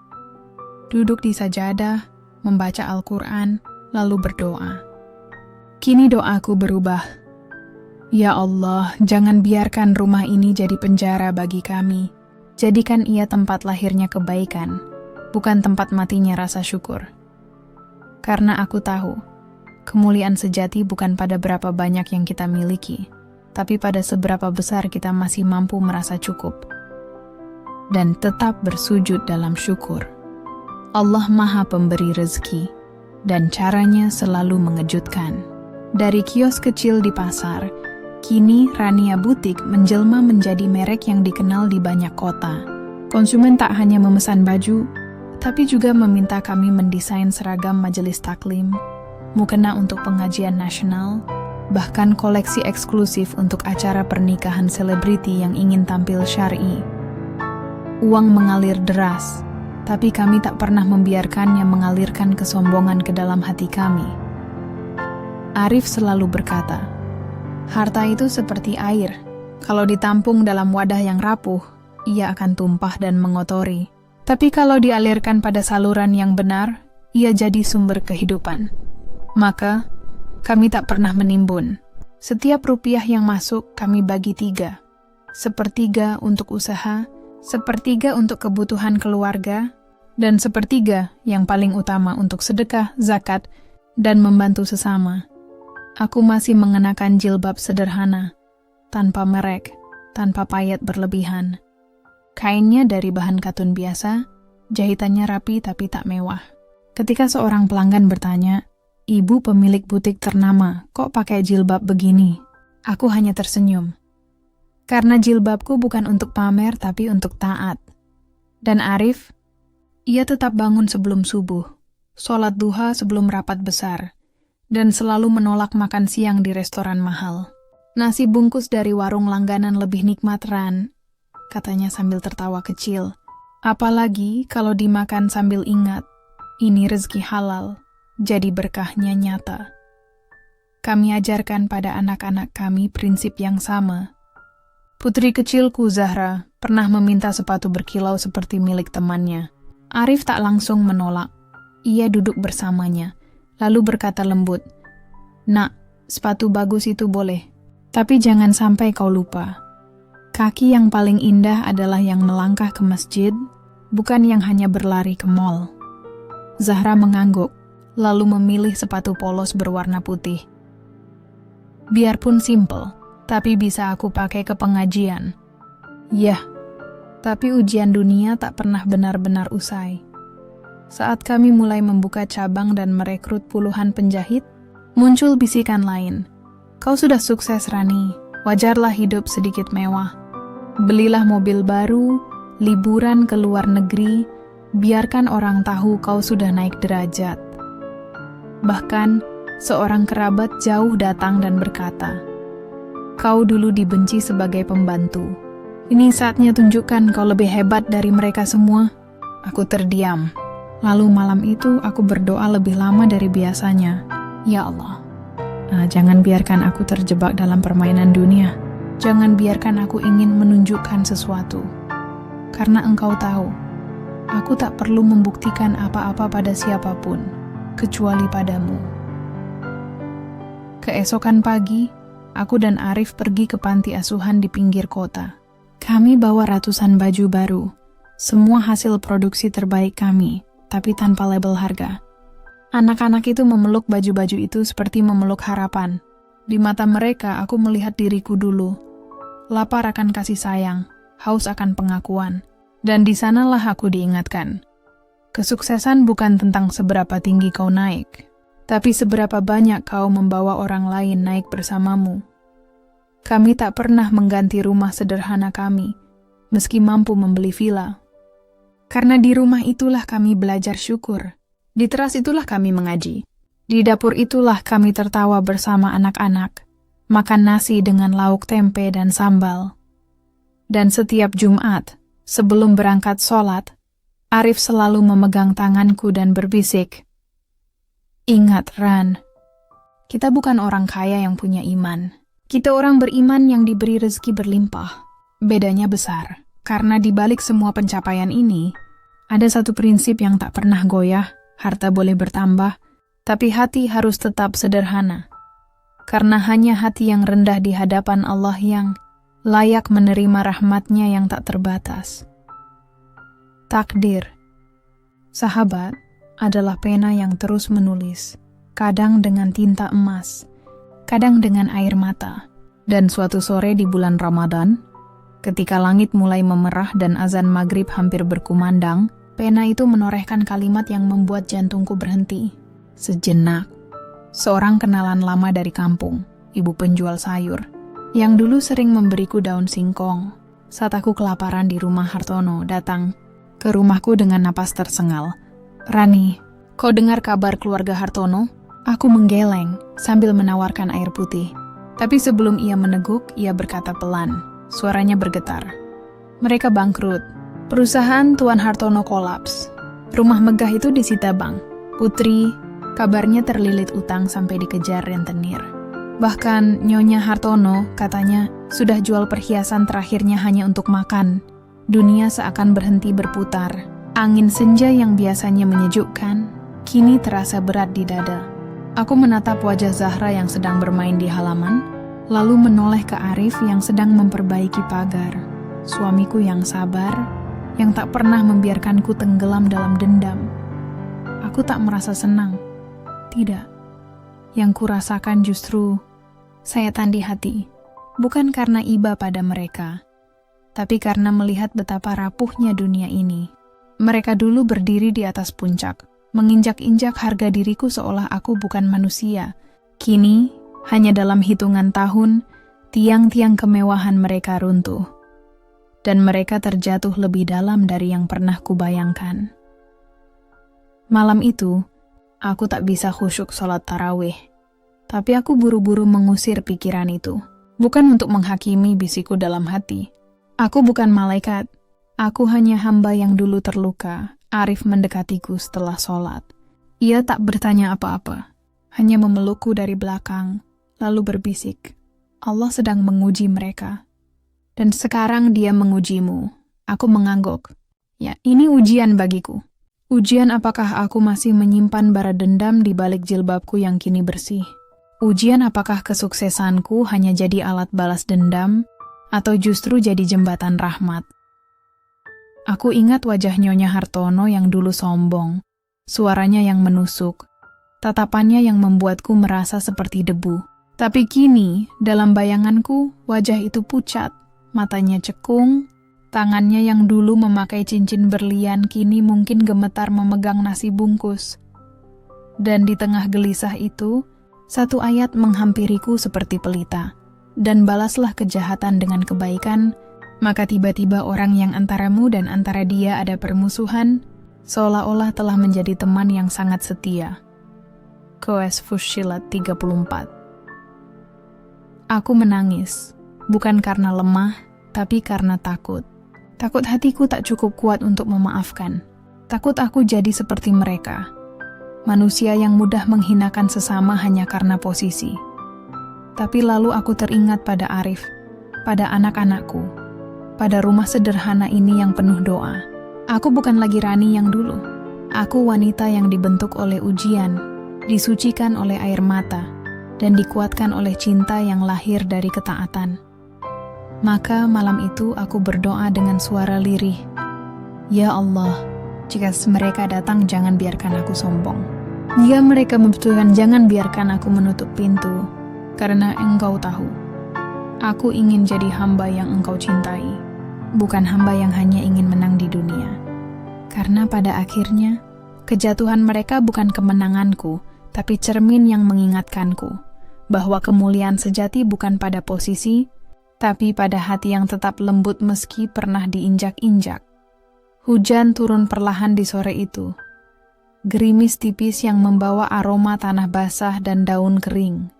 Duduk di sajadah, membaca Al-Quran, lalu berdoa. Kini doaku berubah. Ya Allah, jangan biarkan rumah ini jadi penjara bagi kami. Jadikan ia tempat lahirnya kebaikan, bukan tempat matinya rasa syukur. Karena aku tahu, kemuliaan sejati bukan pada berapa banyak yang kita miliki, tapi pada seberapa besar kita masih mampu merasa cukup dan tetap bersujud dalam syukur. Allah Maha Pemberi rezeki, dan caranya selalu mengejutkan. Dari kios kecil di pasar, kini Rania Butik menjelma menjadi merek yang dikenal di banyak kota. Konsumen tak hanya memesan baju, tapi juga meminta kami mendesain seragam majelis taklim, mukena untuk pengajian nasional, bahkan koleksi eksklusif untuk acara pernikahan selebriti yang ingin tampil syar'i. Uang mengalir deras, tapi kami tak pernah membiarkannya mengalirkan kesombongan ke dalam hati kami. Arif selalu berkata, harta itu seperti air. Kalau ditampung dalam wadah yang rapuh, ia akan tumpah dan mengotori. Tapi kalau dialirkan pada saluran yang benar, ia jadi sumber kehidupan. Maka, kami tak pernah menimbun. Setiap rupiah yang masuk kami bagi 3. Sepertiga untuk usaha, sepertiga untuk kebutuhan keluarga, dan sepertiga yang paling utama untuk sedekah, zakat, dan membantu sesama. Aku masih mengenakan jilbab sederhana, tanpa merek, tanpa payet berlebihan. Kainnya dari bahan katun biasa, jahitannya rapi tapi tak mewah. Ketika seorang pelanggan bertanya, "Ibu pemilik butik ternama, kok pakai jilbab begini?" Aku hanya tersenyum. Karena jilbabku bukan untuk pamer tapi untuk taat. Dan Arif, ia tetap bangun sebelum subuh, sholat duha sebelum rapat besar, dan selalu menolak makan siang di restoran mahal. "Nasi bungkus dari warung langganan lebih nikmat, Ran," katanya sambil tertawa kecil. "Apalagi kalau dimakan sambil ingat, ini rezeki halal, jadi berkahnya nyata." Kami ajarkan pada anak-anak kami prinsip yang sama. Putri kecilku Zahra pernah meminta sepatu berkilau seperti milik temannya. Arif tak langsung menolak. Ia duduk bersamanya, lalu berkata lembut, "Nak, sepatu bagus itu boleh, tapi jangan sampai kau lupa. Kaki yang paling indah adalah yang melangkah ke masjid, bukan yang hanya berlari ke mall." Zahra mengangguk, lalu memilih sepatu polos berwarna putih. "Biarpun simple, tapi bisa aku pakai ke pengajian." Yah, tapi ujian dunia tak pernah benar-benar usai. Saat kami mulai membuka cabang dan merekrut puluhan penjahit, muncul bisikan lain. "Kau sudah sukses, Rani. Wajarlah hidup sedikit mewah. Belilah mobil baru, liburan ke luar negeri, biarkan orang tahu kau sudah naik derajat." Bahkan, seorang kerabat jauh datang dan berkata, "Kau dulu dibenci sebagai pembantu. Ini saatnya tunjukkan kau lebih hebat dari mereka semua." Aku terdiam. Lalu malam itu aku berdoa lebih lama dari biasanya. "Ya Allah, jangan biarkan aku terjebak dalam permainan dunia. Jangan biarkan aku ingin menunjukkan sesuatu. Karena Engkau tahu, aku tak perlu membuktikan apa-apa pada siapapun, kecuali padamu." Keesokan pagi, aku dan Arif pergi ke panti asuhan di pinggir kota. Kami bawa ratusan baju baru, semua hasil produksi terbaik kami, tapi tanpa label harga. Anak-anak itu memeluk baju-baju itu seperti memeluk harapan. Di mata mereka, aku melihat diriku dulu. Lapar akan kasih sayang, haus akan pengakuan. Dan di sanalah aku diingatkan. Kesuksesan bukan tentang seberapa tinggi kau naik, tapi seberapa banyak kau membawa orang lain naik bersamamu. Kami tak pernah mengganti rumah sederhana kami, meski mampu membeli villa. Karena di rumah itulah kami belajar syukur. Di teras itulah kami mengaji. Di dapur itulah kami tertawa bersama anak-anak, makan nasi dengan lauk tempe dan sambal. Dan setiap Jumat, sebelum berangkat sholat, Arif selalu memegang tanganku dan berbisik, "Ingat, Ran, kita bukan orang kaya yang punya iman. Kita orang beriman yang diberi rezeki berlimpah." Bedanya besar, karena di balik semua pencapaian ini, ada satu prinsip yang tak pernah goyah. Harta boleh bertambah, tapi hati harus tetap sederhana. Karena hanya hati yang rendah di hadapan Allah yang layak menerima rahmat-Nya yang tak terbatas. Takdir. Sahabat adalah pena yang terus menulis, kadang dengan tinta emas, kadang dengan air mata. Dan suatu sore di bulan Ramadan, ketika langit mulai memerah dan azan maghrib hampir berkumandang, pena itu menorehkan kalimat yang membuat jantungku berhenti. Sejenak, seorang kenalan lama dari kampung, ibu penjual sayur, yang dulu sering memberiku daun singkong saat aku kelaparan di rumah Hartono, datang ke rumahku dengan napas tersengal. "Rani, kau dengar kabar keluarga Hartono?" Aku menggeleng sambil menawarkan air putih. Tapi sebelum ia meneguk, ia berkata pelan, suaranya bergetar. "Mereka bangkrut. Perusahaan Tuan Hartono kolaps. Rumah megah itu disita bank. Putri, kabarnya terlilit utang sampai dikejar rentenir. Bahkan Nyonya Hartono katanya sudah jual perhiasan terakhirnya hanya untuk makan. Dunia seakan berhenti berputar. Angin senja yang biasanya menyejukkan, kini terasa berat di dada." Aku menatap wajah Zahra yang sedang bermain di halaman, lalu menoleh ke Arif yang sedang memperbaiki pagar. Suamiku yang sabar, yang tak pernah membiarkanku tenggelam dalam dendam. Aku tak merasa senang. Tidak. yang kurasakan justru sayatan di hati. Bukan karena iba pada mereka, tapi karena melihat betapa rapuhnya dunia ini. Mereka dulu berdiri di atas puncak, menginjak-injak harga diriku seolah aku bukan manusia. Kini, hanya dalam hitungan tahun, tiang-tiang kemewahan mereka runtuh. Dan mereka terjatuh lebih dalam dari yang pernah kubayangkan. Malam itu, aku tak bisa khusyuk sholat tarawih. Tapi aku buru-buru mengusir pikiran itu. Bukan untuk menghakimi bisikku dalam hati. Aku bukan malaikat. Aku hanya hamba yang dulu terluka. Arif mendekatiku setelah sholat. Ia tak bertanya apa-apa. Hanya memelukku dari belakang. Lalu berbisik, Allah sedang menguji mereka. Dan sekarang dia mengujimu. Aku mengangguk. Ya, ini ujian bagiku. Ujian apakah aku masih menyimpan bara dendam di balik jilbabku yang kini bersih. Ujian apakah kesuksesanku hanya jadi alat balas dendam, atau justru jadi jembatan rahmat. Aku ingat wajah Nyonya Hartono yang dulu sombong, suaranya yang menusuk, tatapannya yang membuatku merasa seperti debu. Tapi kini, dalam bayanganku, wajah itu pucat, matanya cekung, tangannya yang dulu memakai cincin berlian kini mungkin gemetar memegang nasi bungkus. Dan di tengah gelisah itu, satu ayat menghampiriku seperti pelita. Dan balaslah kejahatan dengan kebaikan, maka tiba-tiba orang yang antaramu dan antara dia ada permusuhan, seolah-olah telah menjadi teman yang sangat setia. Qoes Fussilat 34. Aku menangis, bukan karena lemah, tapi karena takut. Takut hatiku tak cukup kuat untuk memaafkan. Takut aku jadi seperti mereka. Manusia yang mudah menghinakan sesama hanya karena posisi. Tapi lalu aku teringat pada Arif, pada anak-anakku, pada rumah sederhana ini yang penuh doa. Aku bukan lagi Rani yang dulu. Aku wanita yang dibentuk oleh ujian, disucikan oleh air mata, dan dikuatkan oleh cinta yang lahir dari ketaatan. Maka malam itu aku berdoa dengan suara lirih. Ya Allah, jika mereka datang jangan biarkan aku sombong. Jika mereka membutuhkan jangan biarkan aku menutup pintu. Karena Engkau tahu, aku ingin jadi hamba yang Engkau cintai. Bukan hamba yang hanya ingin menang di dunia. Karena pada akhirnya, kejatuhan mereka bukan kemenanganku, tapi cermin yang mengingatkanku bahwa kemuliaan sejati bukan pada posisi, tapi pada hati yang tetap lembut meski pernah diinjak-injak. Hujan turun perlahan di sore itu. Gerimis tipis yang membawa aroma tanah basah dan daun kering.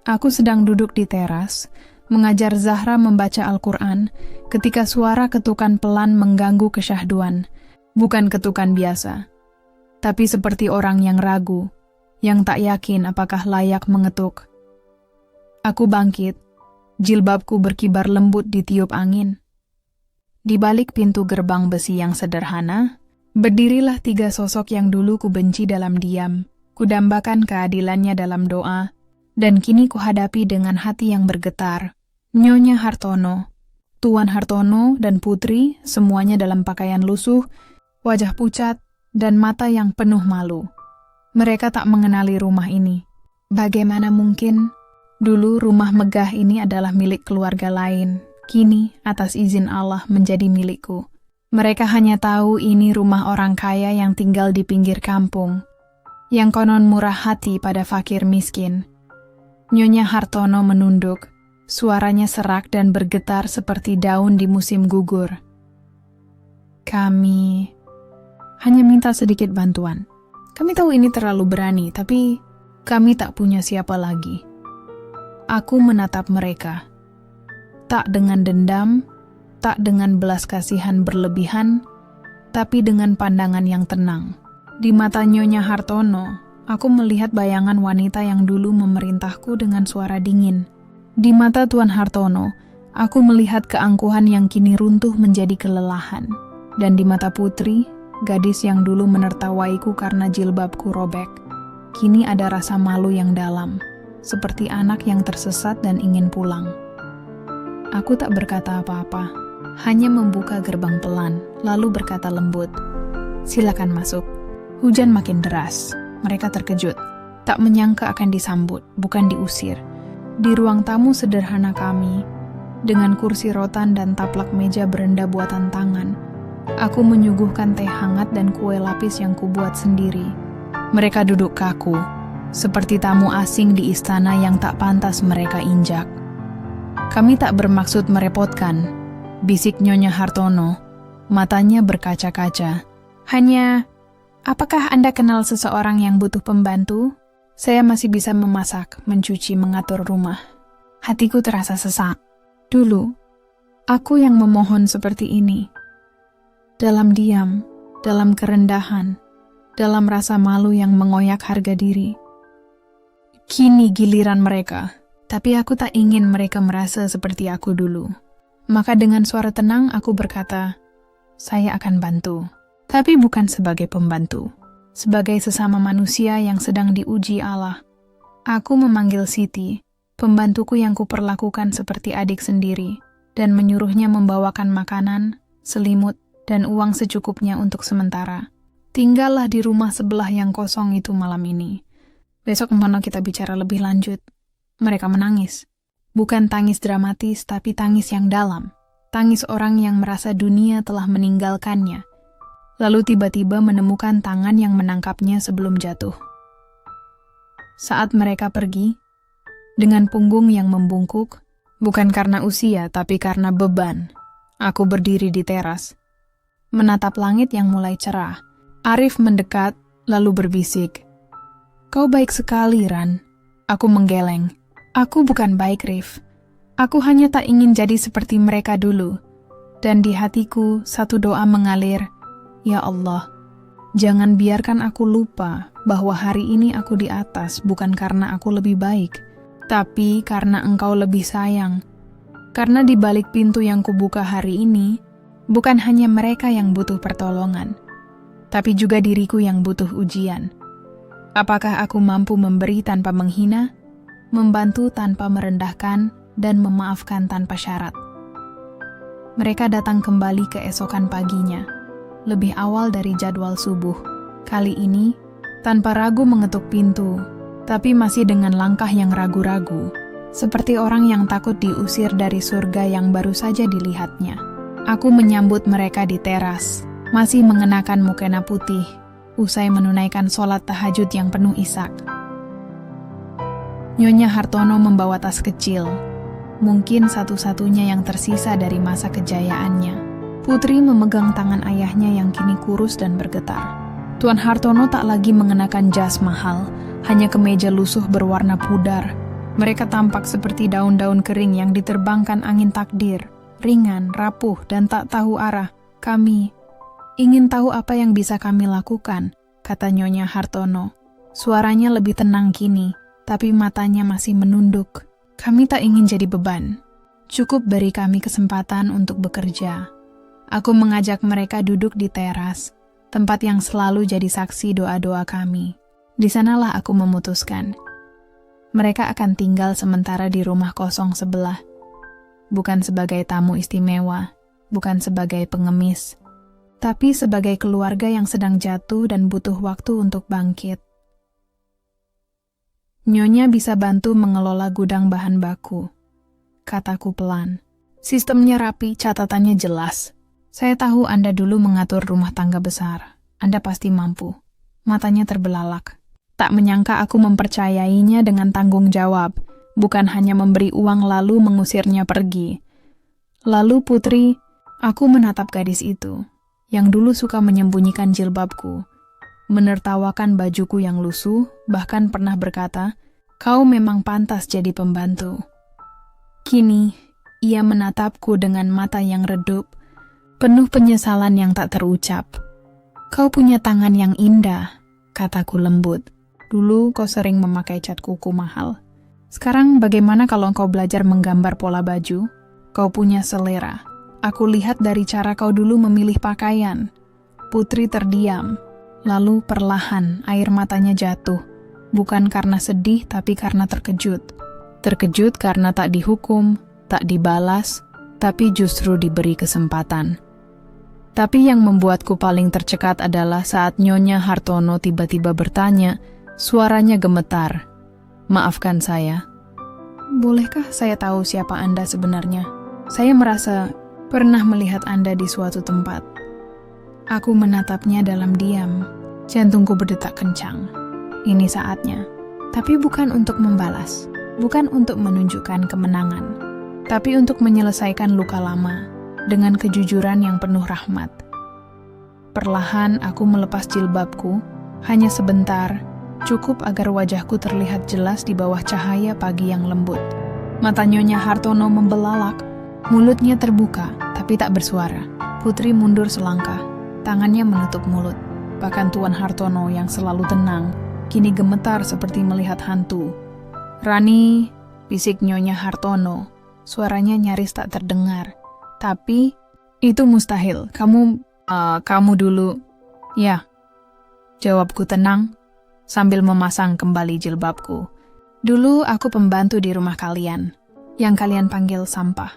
Aku sedang duduk di teras, mengajar Zahra membaca Al-Quran, ketika suara ketukan pelan mengganggu kesyahduan. Bukan ketukan biasa, tapi seperti orang yang ragu, yang tak yakin apakah layak mengetuk. Aku bangkit, jilbabku berkibar lembut ditiup angin. Di balik pintu gerbang besi yang sederhana, berdirilah tiga sosok yang dulu kubenci dalam diam, kudambakan keadilannya dalam doa, dan kini kuhadapi dengan hati yang bergetar. Nyonya Hartono, Tuan Hartono dan Putri, semuanya dalam pakaian lusuh, wajah pucat, dan mata yang penuh malu. Mereka tak mengenali rumah ini. Bagaimana mungkin? Dulu rumah megah ini adalah milik keluarga lain. Kini, atas izin Allah, menjadi milikku. Mereka hanya tahu ini rumah orang kaya yang tinggal di pinggir kampung, yang konon murah hati pada fakir miskin. Nyonya Hartono menunduk, suaranya serak dan bergetar seperti daun di musim gugur. Kami hanya minta sedikit bantuan. Kami tahu ini terlalu berani, tapi kami tak punya siapa lagi. Aku menatap mereka. Tak dengan dendam, tak dengan belas kasihan berlebihan, tapi dengan pandangan yang tenang. Di mata Nyonya Hartono, aku melihat bayangan wanita yang dulu memerintahku dengan suara dingin. Di mata Tuan Hartono, aku melihat keangkuhan yang kini runtuh menjadi kelelahan. Dan di mata Putri, gadis yang dulu menertawaiku karena jilbabku robek, kini ada rasa malu yang dalam, seperti anak yang tersesat dan ingin pulang. Aku tak berkata apa-apa, hanya membuka gerbang pelan, lalu berkata lembut, "Silakan masuk." Hujan makin deras. Mereka terkejut. Tak menyangka akan disambut, bukan diusir. Di ruang tamu sederhana kami, dengan kursi rotan dan taplak meja berenda buatan tangan, aku menyuguhkan teh hangat dan kue lapis yang kubuat sendiri. Mereka duduk kaku, seperti tamu asing di istana yang tak pantas mereka injak. Kami tak bermaksud merepotkan, bisik Nyonya Hartono, matanya berkaca-kaca. Hanya, apakah Anda kenal seseorang yang butuh pembantu? Saya masih bisa memasak, mencuci, mengatur rumah. Hatiku terasa sesak. Dulu, aku yang memohon seperti ini. Dalam diam, dalam kerendahan, dalam rasa malu yang mengoyak harga diri. Kini giliran mereka, tapi aku tak ingin mereka merasa seperti aku dulu. Maka dengan suara tenang aku berkata, saya akan bantu. Tapi bukan sebagai pembantu. Sebagai sesama manusia yang sedang diuji Allah. Aku memanggil Siti, pembantuku yang kuperlakukan seperti adik sendiri, dan menyuruhnya membawakan makanan, selimut, dan uang secukupnya untuk sementara. Tinggallah di rumah sebelah yang kosong itu malam ini. Besok mana kita bicara lebih lanjut. Mereka menangis. Bukan tangis dramatis, tapi tangis yang dalam. Tangis orang yang merasa dunia telah meninggalkannya. Lalu tiba-tiba menemukan tangan yang menangkapnya sebelum jatuh. Saat mereka pergi, dengan punggung yang membungkuk, bukan karena usia tapi karena beban, aku berdiri di teras, menatap langit yang mulai cerah. Arif mendekat, lalu berbisik, "Kau baik sekali, Ran." Aku menggeleng. "Aku bukan baik, Rif. Aku hanya tak ingin jadi seperti mereka dulu." Dan di hatiku satu doa mengalir, "Ya Allah, jangan biarkan aku lupa bahwa hari ini aku di atas bukan karena aku lebih baik, tapi karena Engkau lebih sayang. Karena di balik pintu yang kubuka hari ini, bukan hanya mereka yang butuh pertolongan, tapi juga diriku yang butuh ujian. Apakah aku mampu memberi tanpa menghina, membantu tanpa merendahkan, dan memaafkan tanpa syarat?" Mereka datang kembali keesokan paginya, lebih awal dari jadwal subuh. Kali ini, tanpa ragu mengetuk pintu, tapi masih dengan langkah yang ragu-ragu, seperti orang yang takut diusir dari surga yang baru saja dilihatnya. Aku menyambut mereka di teras, masih mengenakan mukena putih, usai menunaikan sholat tahajud yang penuh isak. Nyonya Hartono membawa tas kecil, mungkin satu-satunya yang tersisa dari masa kejayaannya. Putri memegang tangan ayahnya yang kini kurus dan bergetar. Tuan Hartono tak lagi mengenakan jas mahal, hanya kemeja lusuh berwarna pudar. Mereka tampak seperti daun-daun kering yang diterbangkan angin takdir, ringan, rapuh, dan tak tahu arah. "Kami ingin tahu apa yang bisa kami lakukan," kata Nyonya Hartono. Suaranya lebih tenang kini, tapi matanya masih menunduk. "Kami tak ingin jadi beban. Cukup beri kami kesempatan untuk bekerja." Aku mengajak mereka duduk di teras, tempat yang selalu jadi saksi doa-doa kami. Di sanalah aku memutuskan. Mereka akan tinggal sementara di rumah kosong sebelah. Bukan sebagai tamu istimewa, bukan sebagai pengemis, tapi sebagai keluarga yang sedang jatuh dan butuh waktu untuk bangkit. "Nyonya bisa bantu mengelola gudang bahan baku," kataku pelan. "Sistemnya rapi, catatannya jelas. Saya tahu Anda dulu mengatur rumah tangga besar. Anda pasti mampu." Matanya terbelalak. Tak menyangka aku mempercayainya dengan tanggung jawab, bukan hanya memberi uang lalu mengusirnya pergi. Lalu Putri, aku menatap gadis itu, yang dulu suka menyembunyikan jilbabku, menertawakan bajuku yang lusuh, bahkan pernah berkata, "Kau memang pantas jadi pembantu." Kini, ia menatapku dengan mata yang redup, penuh penyesalan yang tak terucap. "Kau punya tangan yang indah," kataku lembut. "Dulu kau sering memakai cat kuku mahal. Sekarang bagaimana kalau kau belajar menggambar pola baju? Kau punya selera. Aku lihat dari cara kau dulu memilih pakaian." Putri terdiam. Lalu perlahan air matanya jatuh. Bukan karena sedih tapi karena terkejut. Terkejut karena tak dihukum, tak dibalas, tapi justru diberi kesempatan. Tapi yang membuatku paling tercekat adalah saat Nyonya Hartono tiba-tiba bertanya, Suaranya gemetar. Maafkan saya. Bolehkah saya tahu siapa Anda sebenarnya? Saya merasa pernah melihat Anda di suatu tempat. Aku menatapnya dalam diam. Jantungku berdetak kencang. Ini saatnya. Tapi bukan untuk membalas. Bukan untuk menunjukkan kemenangan. Tapi untuk menyelesaikan luka lama. Dengan kejujuran yang penuh rahmat. Perlahan aku melepas jilbabku. Hanya sebentar. Cukup agar wajahku terlihat jelas di bawah cahaya pagi yang lembut. Mata Nyonya Hartono membelalak. Mulutnya terbuka, tapi tak bersuara. Putri mundur selangkah. Tangannya menutup mulut. Bahkan Tuan Hartono yang selalu tenang, kini gemetar seperti melihat hantu. Rani, bisik Nyonya Hartono. Suaranya nyaris tak terdengar. Tapi, itu mustahil. Kamu dulu. Ya, jawabku tenang. Sambil memasang kembali jilbabku. Dulu aku pembantu di rumah kalian, yang kalian panggil sampah,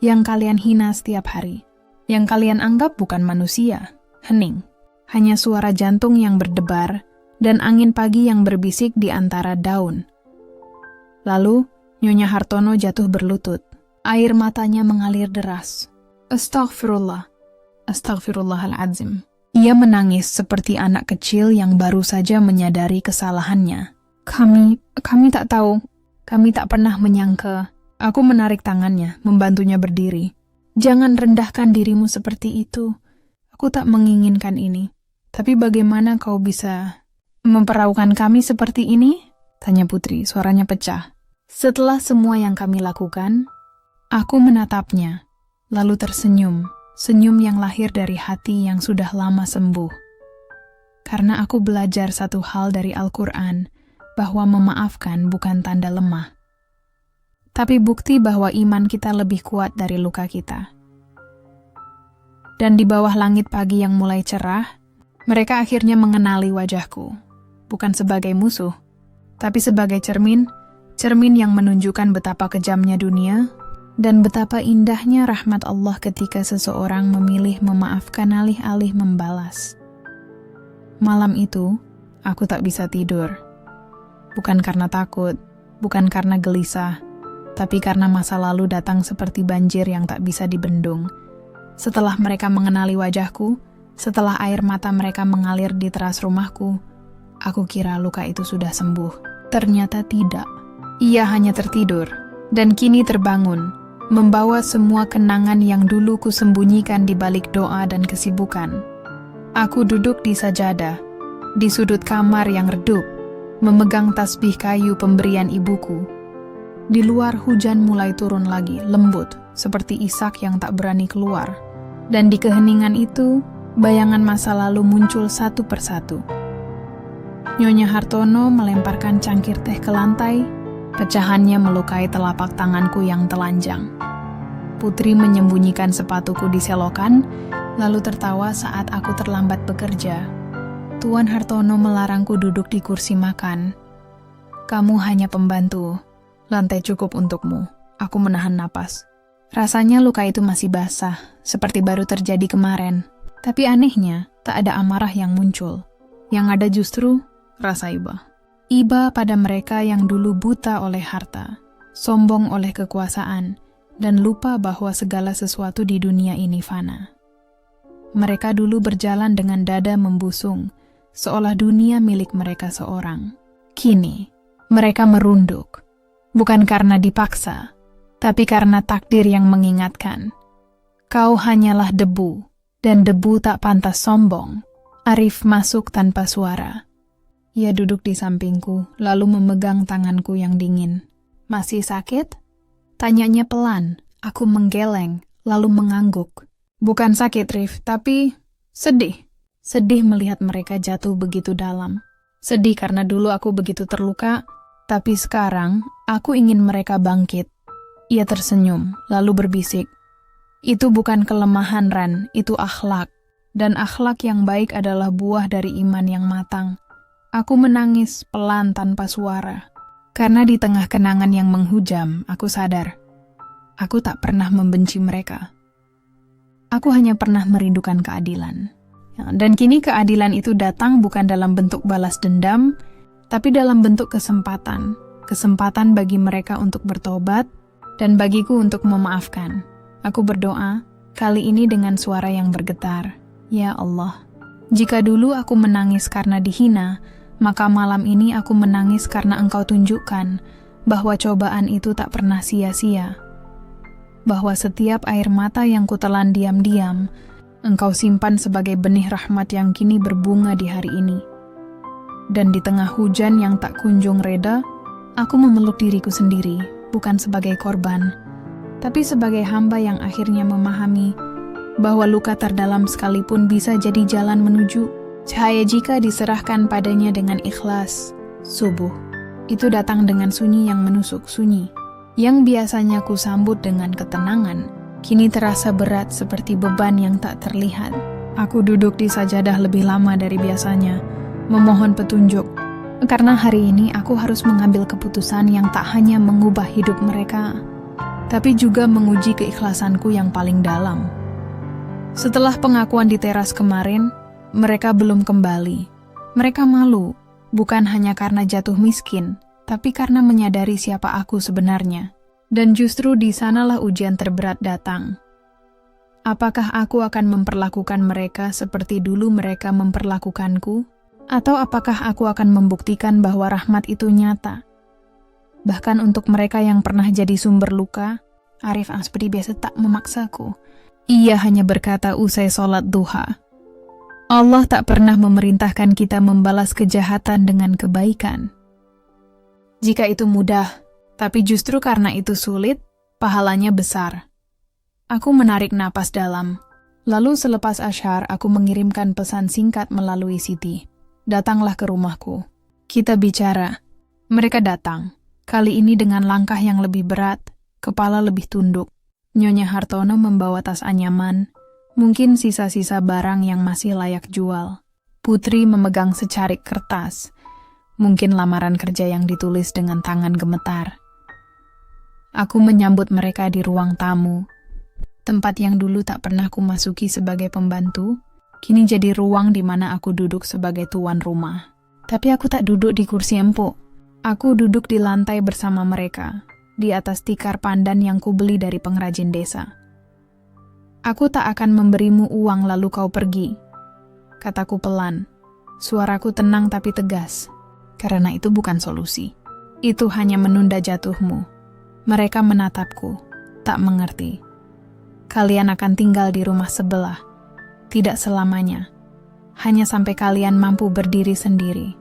yang kalian hina setiap hari, yang kalian anggap bukan manusia, hening. Hanya suara jantung yang berdebar, dan angin pagi yang berbisik di antara daun. Lalu, Nyonya Hartono jatuh berlutut. Air matanya mengalir deras. Astaghfirullah. Astaghfirullahaladzim. Ia menangis seperti anak kecil yang baru saja menyadari kesalahannya. Kami tak tahu. Kami tak pernah menyangka. Aku menarik tangannya, membantunya berdiri. Jangan rendahkan dirimu seperti itu. Aku tak menginginkan ini. Tapi bagaimana kau bisa memperlakukan kami seperti ini? Tanya Putri, suaranya pecah. Setelah semua yang kami lakukan, aku menatapnya, lalu tersenyum. Senyum yang lahir dari hati yang sudah lama sembuh. Karena aku belajar satu hal dari Al-Quran, bahwa memaafkan bukan tanda lemah. Tapi bukti bahwa iman kita lebih kuat dari luka kita. Dan di bawah langit pagi yang mulai cerah, mereka akhirnya mengenali wajahku. Bukan sebagai musuh, tapi sebagai cermin yang menunjukkan betapa kejamnya dunia, dan betapa indahnya rahmat Allah ketika seseorang memilih memaafkan alih-alih membalas. Malam itu, aku tak bisa tidur. Bukan karena takut, bukan karena gelisah, tapi karena masa lalu datang seperti banjir yang tak bisa dibendung. Setelah mereka mengenali wajahku, setelah air mata mereka mengalir di teras rumahku, aku kira luka itu sudah sembuh. Ternyata tidak. Ia hanya tertidur, dan kini terbangun, membawa semua kenangan yang dulu kusembunyikan di balik doa dan kesibukan. Aku duduk di sajadah, di sudut kamar yang redup, memegang tasbih kayu pemberian ibuku. Di luar hujan mulai turun lagi, lembut, seperti Ishak yang tak berani keluar. Dan di keheningan itu, bayangan masa lalu muncul satu persatu. Nyonya Hartono melemparkan cangkir teh ke lantai, pecahannya melukai telapak tanganku yang telanjang. Putri menyembunyikan sepatuku di selokan, lalu tertawa saat aku terlambat bekerja. Tuan Hartono melarangku duduk di kursi makan. Kamu hanya pembantu, lantai cukup untukmu. Aku menahan napas. Rasanya luka itu masih basah, seperti baru terjadi kemarin. Tapi anehnya, tak ada amarah yang muncul. Yang ada justru rasa iba. Iba pada mereka yang dulu buta oleh harta, sombong oleh kekuasaan, dan lupa bahwa segala sesuatu di dunia ini fana. Mereka dulu berjalan dengan dada membusung, seolah dunia milik mereka seorang. Kini, mereka merunduk, bukan karena dipaksa, tapi karena takdir yang mengingatkan. Kau hanyalah debu, dan debu tak pantas sombong. Arif masuk tanpa suara. Ia duduk di sampingku, lalu memegang tanganku yang dingin. Masih sakit? Tanyanya pelan. Aku menggeleng, lalu mengangguk. Bukan sakit, Rif, tapi sedih. Sedih melihat mereka jatuh begitu dalam. Sedih karena dulu aku begitu terluka, tapi sekarang aku ingin mereka bangkit. Ia tersenyum, lalu berbisik. Itu bukan kelemahan, Ran, itu akhlak. Dan akhlak yang baik adalah buah dari iman yang matang. Aku menangis pelan tanpa suara. Karena di tengah kenangan yang menghujam, aku sadar. Aku tak pernah membenci mereka. Aku hanya pernah merindukan keadilan. Dan kini keadilan itu datang bukan dalam bentuk balas dendam, tapi dalam bentuk kesempatan. Kesempatan bagi mereka untuk bertobat, dan bagiku untuk memaafkan. Aku berdoa, kali ini dengan suara yang bergetar. Ya Allah, jika dulu aku menangis karena dihina, maka malam ini aku menangis karena Engkau tunjukkan bahwa cobaan itu tak pernah sia-sia. Bahwa setiap air mata yang kutelan diam-diam, Engkau simpan sebagai benih rahmat yang kini berbunga di hari ini. Dan di tengah hujan yang tak kunjung reda, aku memeluk diriku sendiri, bukan sebagai korban, tapi sebagai hamba yang akhirnya memahami bahwa luka terdalam sekalipun bisa jadi jalan menuju cahaya jika diserahkan padanya dengan ikhlas. Subuh, itu datang dengan sunyi yang menusuk sunyi. Yang biasanya ku sambut dengan ketenangan, kini terasa berat seperti beban yang tak terlihat. Aku duduk di sajadah lebih lama dari biasanya, memohon petunjuk. Karena hari ini aku harus mengambil keputusan yang tak hanya mengubah hidup mereka, tapi juga menguji keikhlasanku yang paling dalam. Setelah pengakuan di teras kemarin, mereka belum kembali. Mereka malu, bukan hanya karena jatuh miskin, tapi karena menyadari siapa aku sebenarnya. Dan justru di sanalah ujian terberat datang. Apakah aku akan memperlakukan mereka seperti dulu mereka memperlakukanku? Atau apakah aku akan membuktikan bahwa rahmat itu nyata? Bahkan untuk mereka yang pernah jadi sumber luka, Arif Aspri biasa tak memaksaku. Ia hanya berkata usai sholat duha, Allah tak pernah memerintahkan kita membalas kejahatan dengan kebaikan. Jika itu mudah, tapi justru karena itu sulit, pahalanya besar. Aku menarik napas dalam. Lalu selepas asyar, aku mengirimkan pesan singkat melalui Siti. Datanglah ke rumahku. Kita bicara. Mereka datang. Kali ini dengan langkah yang lebih berat, kepala lebih tunduk. Nyonya Hartono membawa tas anyaman, mungkin sisa-sisa barang yang masih layak jual. Putri memegang secarik kertas, mungkin lamaran kerja yang ditulis dengan tangan gemetar. Aku menyambut mereka di ruang tamu. Tempat yang dulu tak pernah ku masuki sebagai pembantu, kini jadi ruang di mana aku duduk sebagai tuan rumah. Tapi aku tak duduk di kursi empuk. Aku duduk di lantai bersama mereka, di atas tikar pandan yang kubeli dari pengrajin desa. Aku tak akan memberimu uang lalu kau pergi, kataku pelan. Suaraku tenang tapi tegas, karena itu bukan solusi. Itu hanya menunda jatuhmu. Mereka menatapku, tak mengerti. Kalian akan tinggal di rumah sebelah. Tidak selamanya. Hanya sampai kalian mampu berdiri sendiri.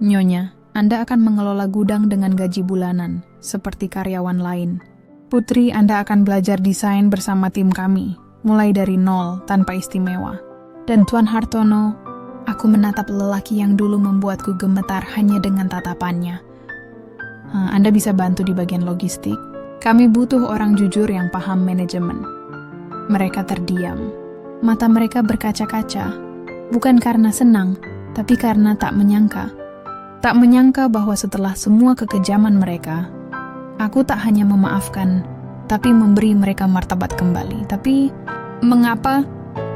Nyonya, Anda akan mengelola gudang dengan gaji bulanan, seperti karyawan lain. Putri, Anda akan belajar desain bersama tim kami, mulai dari nol tanpa istimewa. Dan Tuan Hartono, aku menatap lelaki yang dulu membuatku gemetar hanya dengan tatapannya. Anda bisa bantu di bagian logistik. Kami butuh orang jujur yang paham manajemen. Mereka terdiam. Mata mereka berkaca-kaca, bukan karena senang, tapi karena tak menyangka. Tak menyangka bahwa setelah semua kekejaman mereka, aku tak hanya memaafkan, tapi memberi mereka martabat kembali. Tapi, mengapa?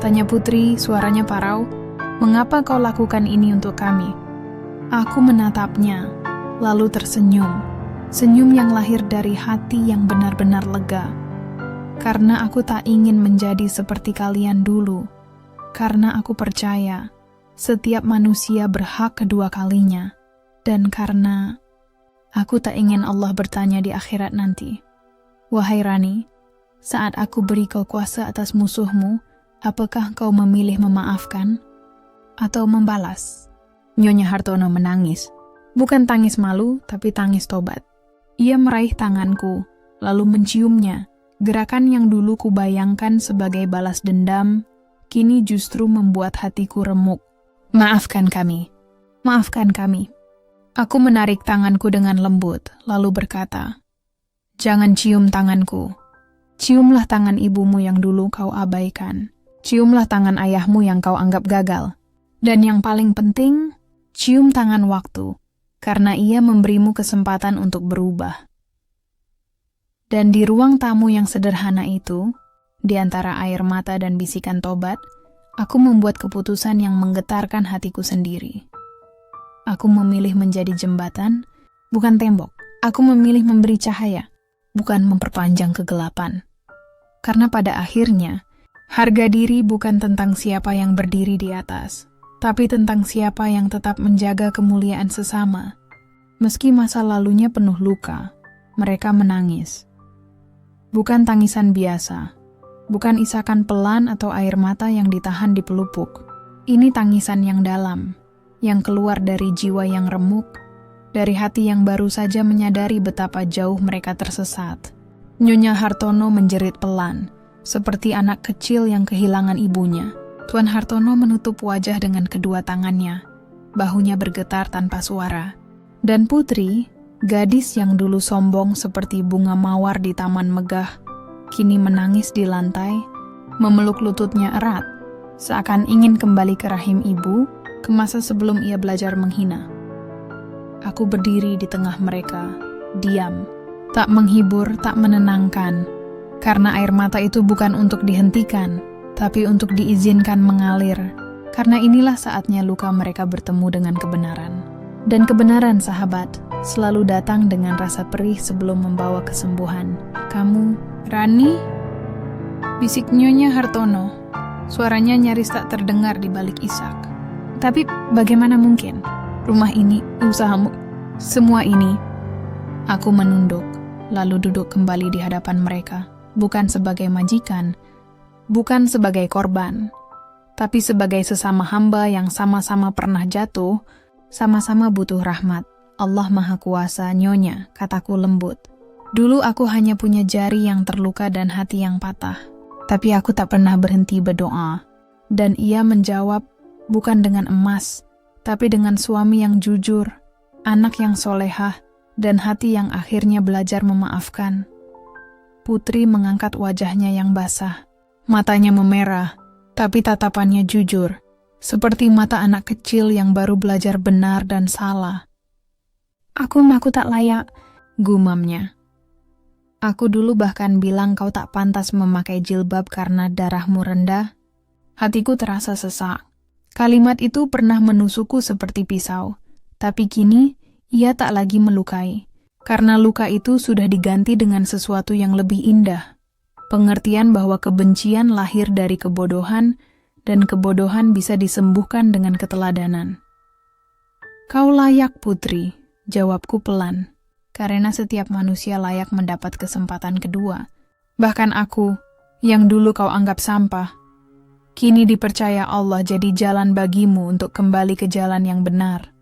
Tanya Putri, suaranya parau. Mengapa kau lakukan ini untuk kami? Aku menatapnya, lalu tersenyum. Senyum yang lahir dari hati yang benar-benar lega. Karena aku tak ingin menjadi seperti kalian dulu. Karena aku percaya setiap manusia berhak kedua kalinya. Dan karena aku tak ingin Allah bertanya di akhirat nanti. Wahai Rani, saat aku beri kau kuasa atas musuhmu, apakah kau memilih memaafkan atau membalas? Nyonya Hartono menangis. Bukan tangis malu, tapi tangis tobat. Ia meraih tanganku, lalu menciumnya. Gerakan yang dulu kubayangkan sebagai balas dendam, kini justru membuat hatiku remuk. Maafkan kami. Maafkan kami. Aku menarik tanganku dengan lembut, lalu berkata, jangan cium tanganku. Ciumlah tangan ibumu yang dulu kau abaikan. Ciumlah tangan ayahmu yang kau anggap gagal. Dan yang paling penting, cium tangan waktu, karena ia memberimu kesempatan untuk berubah. Dan di ruang tamu yang sederhana itu, di antara air mata dan bisikan tobat, aku membuat keputusan yang menggetarkan hatiku sendiri. Aku memilih menjadi jembatan, bukan tembok. Aku memilih memberi cahaya, bukan memperpanjang kegelapan. Karena pada akhirnya, harga diri bukan tentang siapa yang berdiri di atas, tapi tentang siapa yang tetap menjaga kemuliaan sesama. Meski masa lalunya penuh luka, mereka menangis. Bukan tangisan biasa, bukan isakan pelan atau air mata yang ditahan di pelupuk. Ini tangisan yang dalam, yang keluar dari jiwa yang remuk, dari hati yang baru saja menyadari betapa jauh mereka tersesat. Nyonya Hartono menjerit pelan, seperti anak kecil yang kehilangan ibunya. Tuan Hartono menutup wajah dengan kedua tangannya. Bahunya bergetar tanpa suara. Dan Putri, gadis yang dulu sombong seperti bunga mawar di taman megah, kini menangis di lantai, memeluk lututnya erat, seakan ingin kembali ke rahim ibu, ke masa sebelum ia belajar menghina. Aku berdiri di tengah mereka, diam, tak menghibur, tak menenangkan, karena air mata itu bukan untuk dihentikan, tapi untuk diizinkan mengalir, karena inilah saatnya luka mereka bertemu dengan kebenaran. Dan kebenaran, sahabat, selalu datang dengan rasa perih sebelum membawa kesembuhan. Kamu, Rani? Bisik Nyonya Hartono. Suaranya nyaris tak terdengar di balik isak. Tapi bagaimana mungkin? Rumah ini, usahamu, semua ini. Aku menunduk, lalu duduk kembali di hadapan mereka. Bukan sebagai majikan, bukan sebagai korban, tapi sebagai sesama hamba yang sama-sama pernah jatuh, sama-sama butuh rahmat. Allah Maha Kuasa, Nyonya, kataku lembut. Dulu aku hanya punya jari yang terluka dan hati yang patah. Tapi aku tak pernah berhenti berdoa. Dan ia menjawab, bukan dengan emas, tapi dengan suami yang jujur, anak yang solehah, dan hati yang akhirnya belajar memaafkan. Putri mengangkat wajahnya yang basah. Matanya memerah, tapi tatapannya jujur, seperti mata anak kecil yang baru belajar benar dan salah. Aku tak layak, gumamnya. Aku dulu bahkan bilang kau tak pantas memakai jilbab karena darahmu rendah. Hatiku terasa sesak. Kalimat itu pernah menusukku seperti pisau, tapi kini ia tak lagi melukai. Karena luka itu sudah diganti dengan sesuatu yang lebih indah. Pengertian bahwa kebencian lahir dari kebodohan, dan kebodohan bisa disembuhkan dengan keteladanan. Kau layak, Putri, jawabku pelan. Karena setiap manusia layak mendapat kesempatan kedua. Bahkan aku, yang dulu kau anggap sampah, kini dipercaya Allah jadi jalan bagimu untuk kembali ke jalan yang benar.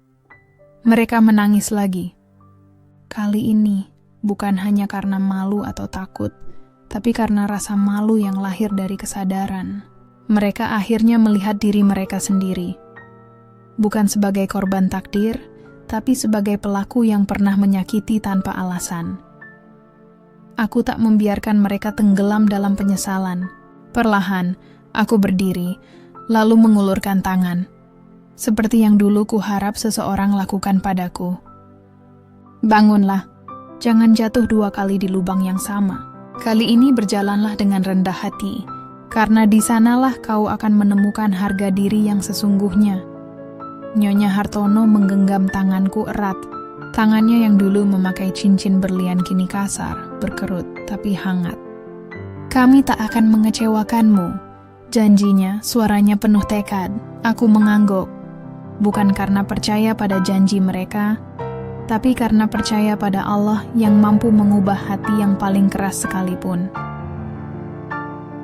Mereka menangis lagi. Kali ini, bukan hanya karena malu atau takut, tapi karena rasa malu yang lahir dari kesadaran. Mereka akhirnya melihat diri mereka sendiri. Bukan sebagai korban takdir, tapi sebagai pelaku yang pernah menyakiti tanpa alasan. Aku tak membiarkan mereka tenggelam dalam penyesalan. Perlahan, aku berdiri, lalu mengulurkan tangan. Seperti yang dulu kuharap seseorang lakukan padaku. Bangunlah, jangan jatuh 2 kali di lubang yang sama. Kali ini berjalanlah dengan rendah hati, karena di sanalah kau akan menemukan harga diri yang sesungguhnya. Nyonya Hartono menggenggam tanganku erat. Tangannya yang dulu memakai cincin berlian kini kasar, berkerut, tapi hangat. Kami tak akan mengecewakanmu, janjinya, suaranya penuh tekad. Aku mengangguk, bukan karena percaya pada janji mereka, tapi karena percaya pada Allah yang mampu mengubah hati yang paling keras sekalipun.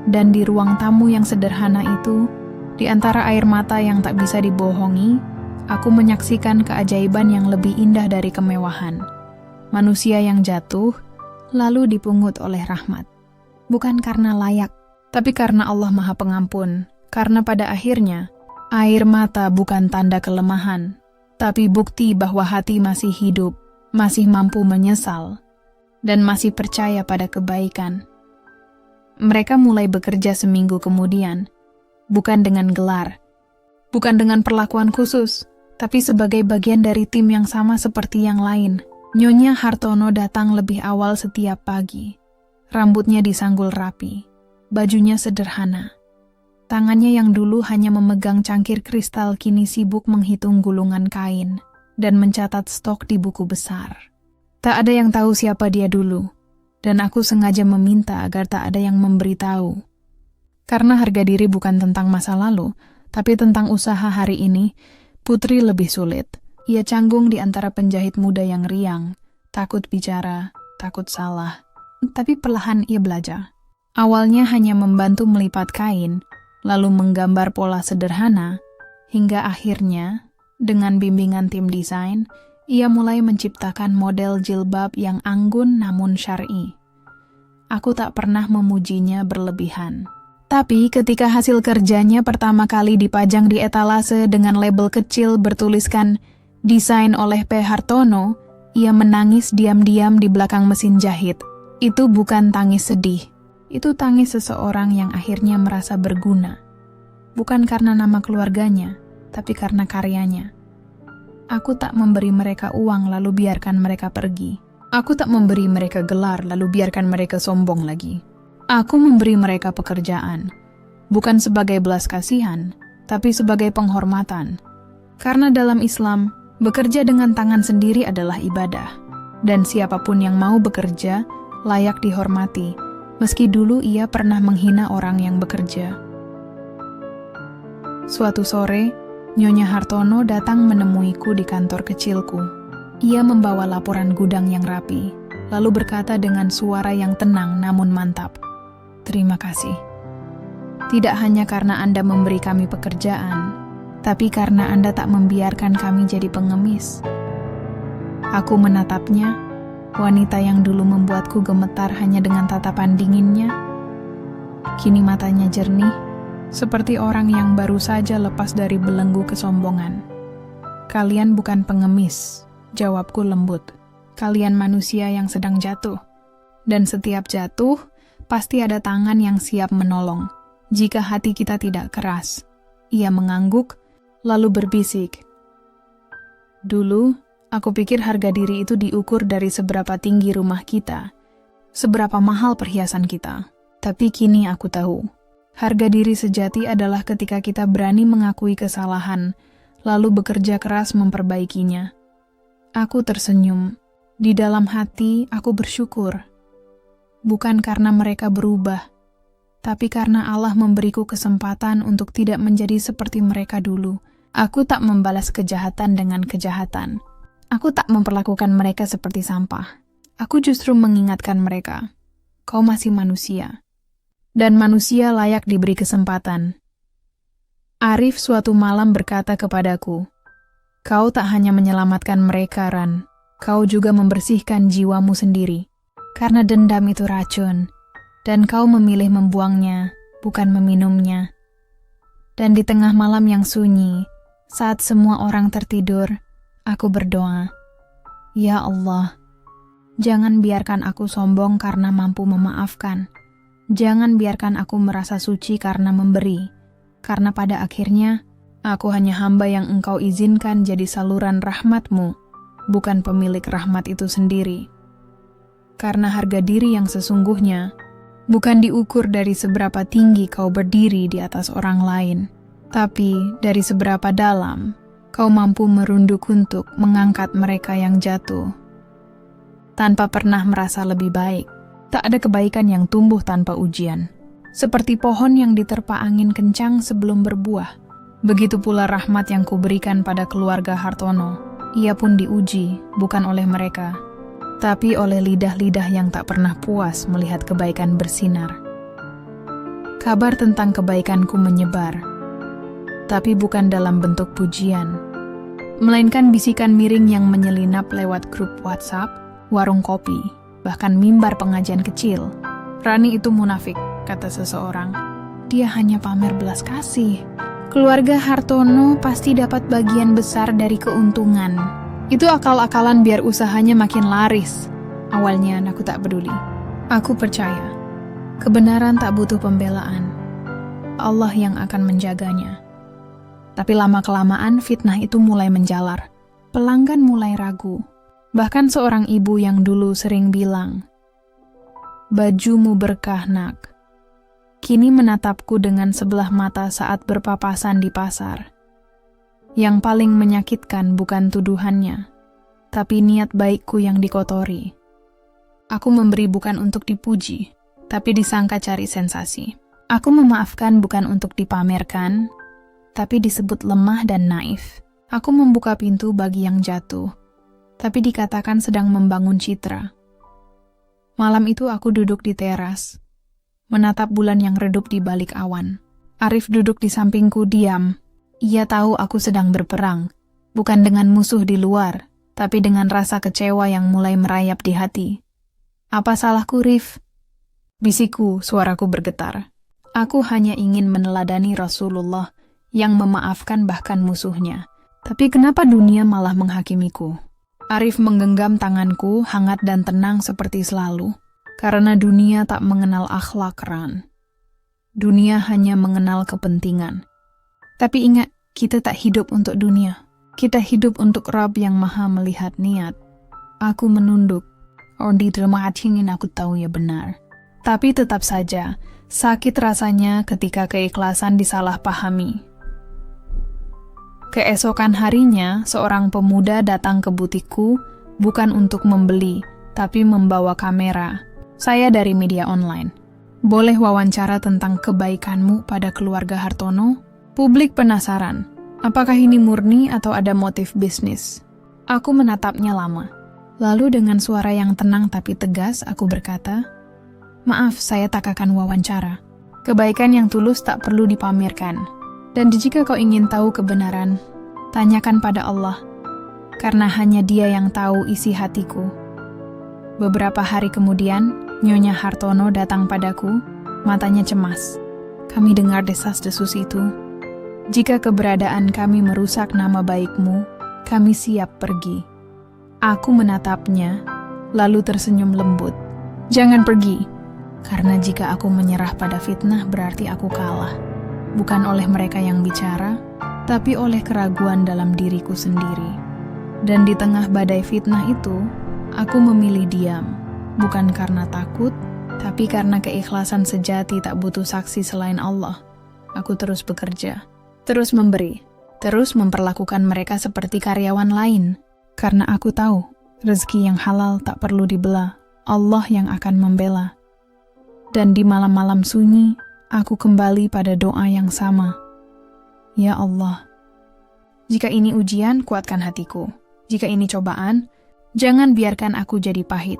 Dan di ruang tamu yang sederhana itu, di antara air mata yang tak bisa dibohongi, aku menyaksikan keajaiban yang lebih indah dari kemewahan. Manusia yang jatuh, lalu dipungut oleh rahmat. Bukan karena layak, tapi karena Allah Maha Pengampun. Karena pada akhirnya, air mata bukan tanda kelemahan, tapi bukti bahwa hati masih hidup, masih mampu menyesal, dan masih percaya pada kebaikan. Mereka mulai bekerja seminggu kemudian, bukan dengan gelar, bukan dengan perlakuan khusus, tapi sebagai bagian dari tim yang sama seperti yang lain. Nyonya Hartono datang lebih awal setiap pagi. Rambutnya disanggul rapi, bajunya sederhana. Tangannya yang dulu hanya memegang cangkir kristal kini sibuk menghitung gulungan kain. dan mencatat stok di buku besar. Tak ada yang tahu siapa dia dulu, dan aku sengaja meminta agar tak ada yang memberitahu. Karena harga diri bukan tentang masa lalu, tapi tentang usaha hari ini, Putri lebih sulit. Ia canggung di antara penjahit muda yang riang, takut bicara, takut salah. Tapi perlahan ia belajar. Awalnya hanya membantu melipat kain, lalu menggambar pola sederhana, hingga akhirnya, dengan bimbingan tim desain, ia mulai menciptakan model jilbab yang anggun namun syar'i. Aku tak pernah memujinya berlebihan. Tapi ketika hasil kerjanya pertama kali dipajang di etalase dengan label kecil bertuliskan desain oleh P. Hartono, ia menangis diam-diam di belakang mesin jahit. Itu bukan tangis sedih. Itu tangis seseorang yang akhirnya merasa berguna. Bukan karena nama keluarganya, tapi karena karyanya. Aku tak memberi mereka uang lalu biarkan mereka pergi. Aku tak memberi mereka gelar lalu biarkan mereka sombong lagi. Aku memberi mereka pekerjaan. Bukan sebagai belas kasihan, tapi sebagai penghormatan. Karena dalam Islam, bekerja dengan tangan sendiri adalah ibadah. Dan siapapun yang mau bekerja, layak dihormati, meski dulu ia pernah menghina orang yang bekerja. Suatu sore, Nyonya Hartono datang menemuiku di kantor kecilku. Ia membawa laporan gudang yang rapi, lalu berkata dengan suara yang tenang namun mantap, "Terima kasih. Tidak hanya karena Anda memberi kami pekerjaan, tapi karena Anda tak membiarkan kami jadi pengemis." Aku menatapnya. Wanita yang dulu membuatku gemetar hanya dengan tatapan dinginnya, kini matanya jernih, seperti orang yang baru saja lepas dari belenggu kesombongan. "Kalian bukan pengemis," jawabku lembut. "Kalian manusia yang sedang jatuh. Dan setiap jatuh, pasti ada tangan yang siap menolong, jika hati kita tidak keras." Ia mengangguk, lalu berbisik, "Dulu, aku pikir harga diri itu diukur dari seberapa tinggi rumah kita, seberapa mahal perhiasan kita. Tapi kini aku tahu, harga diri sejati adalah ketika kita berani mengakui kesalahan, lalu bekerja keras memperbaikinya." Aku tersenyum. Di dalam hati, aku bersyukur. Bukan karena mereka berubah, tapi karena Allah memberiku kesempatan untuk tidak menjadi seperti mereka dulu. Aku tak membalas kejahatan dengan kejahatan. Aku tak memperlakukan mereka seperti sampah. Aku justru mengingatkan mereka, kau masih manusia. Dan manusia layak diberi kesempatan. Arif suatu malam berkata kepadaku, "Kau tak hanya menyelamatkan mereka, Ran. Kau juga membersihkan jiwamu sendiri. Karena dendam itu racun. Dan kau memilih membuangnya, bukan meminumnya." Dan di tengah malam yang sunyi, saat semua orang tertidur, aku berdoa, "Ya Allah, jangan biarkan aku sombong karena mampu memaafkan. Jangan biarkan aku merasa suci karena memberi. Karena pada akhirnya, aku hanya hamba yang Engkau izinkan jadi saluran rahmat-Mu, bukan pemilik rahmat itu sendiri." Karena harga diri yang sesungguhnya bukan diukur dari seberapa tinggi kau berdiri di atas orang lain, tapi dari seberapa dalam kau mampu merunduk untuk mengangkat mereka yang jatuh. Tanpa pernah merasa lebih baik, tak ada kebaikan yang tumbuh tanpa ujian. Seperti pohon yang diterpa angin kencang sebelum berbuah, begitu pula rahmat yang kuberikan pada keluarga Hartono. Ia pun diuji, bukan oleh mereka, tapi oleh lidah-lidah yang tak pernah puas melihat kebaikan bersinar. Kabar tentang kebaikanku menyebar, tapi bukan dalam bentuk pujian, melainkan bisikan miring yang menyelinap lewat grup WhatsApp, warung kopi, bahkan mimbar pengajian kecil. "Rani itu munafik," kata seseorang. "Dia hanya pamer belas kasih. Keluarga Hartono pasti dapat bagian besar dari keuntungan. Itu akal-akalan biar usahanya makin laris." Awalnya aku tak peduli. Aku percaya, kebenaran tak butuh pembelaan. Allah yang akan menjaganya. Tapi lama-kelamaan fitnah itu mulai menjalar. Pelanggan mulai ragu. Bahkan seorang ibu yang dulu sering bilang, "Bajumu berkah, nak," kini menatapku dengan sebelah mata saat berpapasan di pasar. Yang paling menyakitkan bukan tuduhannya, tapi niat baikku yang dikotori. Aku memberi bukan untuk dipuji, tapi disangka cari sensasi. Aku memaafkan bukan untuk dipamerkan, tapi disebut lemah dan naif. Aku membuka pintu bagi yang jatuh, tapi dikatakan sedang membangun citra. Malam itu aku duduk di teras, menatap bulan yang redup di balik awan. Arif duduk di sampingku diam. Ia tahu aku sedang berperang, bukan dengan musuh di luar, tapi dengan rasa kecewa yang mulai merayap di hati. Apa salahku, Rif? Bisikku, suaraku bergetar. Aku hanya ingin meneladani Rasulullah yang memaafkan bahkan musuhnya. Tapi kenapa dunia malah menghakimiku? Arif menggenggam tanganku hangat dan tenang seperti selalu. Karena dunia tak mengenal akhlak Ran. Dunia hanya mengenal kepentingan. Tapi ingat, kita tak hidup untuk dunia. Kita hidup untuk Rabb yang maha melihat niat. Aku menunduk. Di dalam hati ingin aku tahu ya benar. Tapi tetap saja, sakit rasanya ketika keikhlasan disalahpahami. Keesokan harinya, seorang pemuda datang ke butikku, bukan untuk membeli, tapi membawa kamera. Saya dari media online. Boleh wawancara tentang kebaikanmu pada keluarga Hartono? Publik penasaran, apakah ini murni atau ada motif bisnis? Aku menatapnya lama. Lalu dengan suara yang tenang tapi tegas, aku berkata, "Maaf, saya tak akan wawancara. Kebaikan yang tulus tak perlu dipamerkan. Dan jika kau ingin tahu kebenaran, tanyakan pada Allah, karena hanya Dia yang tahu isi hatiku." Beberapa hari kemudian, Nyonya Hartono datang padaku, matanya cemas. Kami dengar desas-desus itu. Jika keberadaan kami merusak nama baikmu, kami siap pergi. Aku menatapnya, lalu tersenyum lembut. Jangan pergi, karena jika aku menyerah pada fitnah berarti aku kalah. Bukan oleh mereka yang bicara, tapi oleh keraguan dalam diriku sendiri. Dan di tengah badai fitnah itu, aku memilih diam. Bukan karena takut, tapi karena keikhlasan sejati tak butuh saksi selain Allah. Aku terus bekerja, terus memberi, terus memperlakukan mereka seperti karyawan lain. Karena aku tahu, rezeki yang halal tak perlu dibelah, Allah yang akan membela. Dan di malam-malam sunyi, aku kembali pada doa yang sama. Ya Allah, jika ini ujian, kuatkan hatiku. Jika ini cobaan, jangan biarkan aku jadi pahit.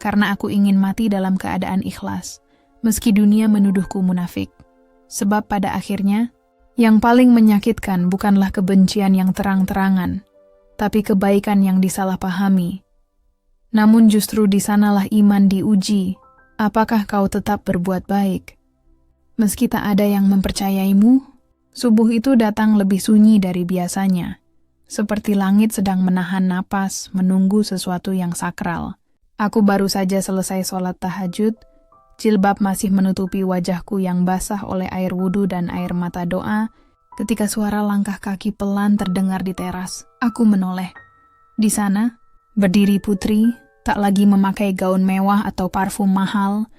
Karena aku ingin mati dalam keadaan ikhlas, meski dunia menuduhku munafik. Sebab pada akhirnya, yang paling menyakitkan bukanlah kebencian yang terang-terangan, tapi kebaikan yang disalahpahami. Namun justru di sanalah iman diuji, apakah kau tetap berbuat baik? Meski tak ada yang mempercayaimu, subuh itu datang lebih sunyi dari biasanya, seperti langit sedang menahan napas menunggu sesuatu yang sakral. Aku baru saja selesai sholat tahajud, jilbab masih menutupi wajahku yang basah oleh air wudhu dan air mata doa, ketika suara langkah kaki pelan terdengar di teras. Aku menoleh. Di sana, berdiri putri, tak lagi memakai gaun mewah atau parfum mahal,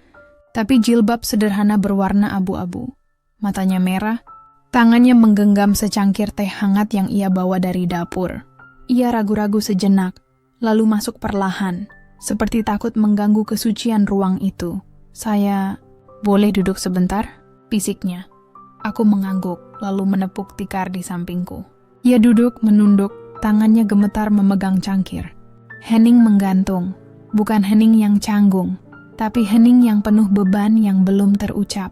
tapi jilbab sederhana berwarna abu-abu. Matanya merah, tangannya menggenggam secangkir teh hangat yang ia bawa dari dapur. Ia ragu-ragu sejenak, lalu masuk perlahan, seperti takut mengganggu kesucian ruang itu. Saya, boleh duduk sebentar? Bisiknya. Aku mengangguk, lalu menepuk tikar di sampingku. Ia duduk, menunduk, tangannya gemetar memegang cangkir. Hening menggantung, bukan hening yang canggung, tapi hening yang penuh beban yang belum terucap.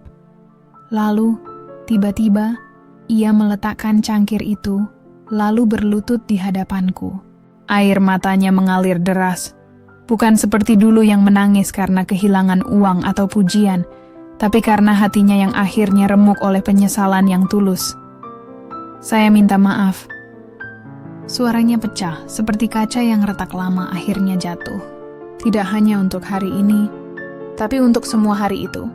Lalu, tiba-tiba, ia meletakkan cangkir itu, lalu berlutut di hadapanku. Air matanya mengalir deras, bukan seperti dulu yang menangis karena kehilangan uang atau pujian, tapi karena hatinya yang akhirnya remuk oleh penyesalan yang tulus. Saya minta maaf. Suaranya pecah, seperti kaca yang retak lama akhirnya jatuh. Tidak hanya untuk hari ini, tapi untuk semua hari itu.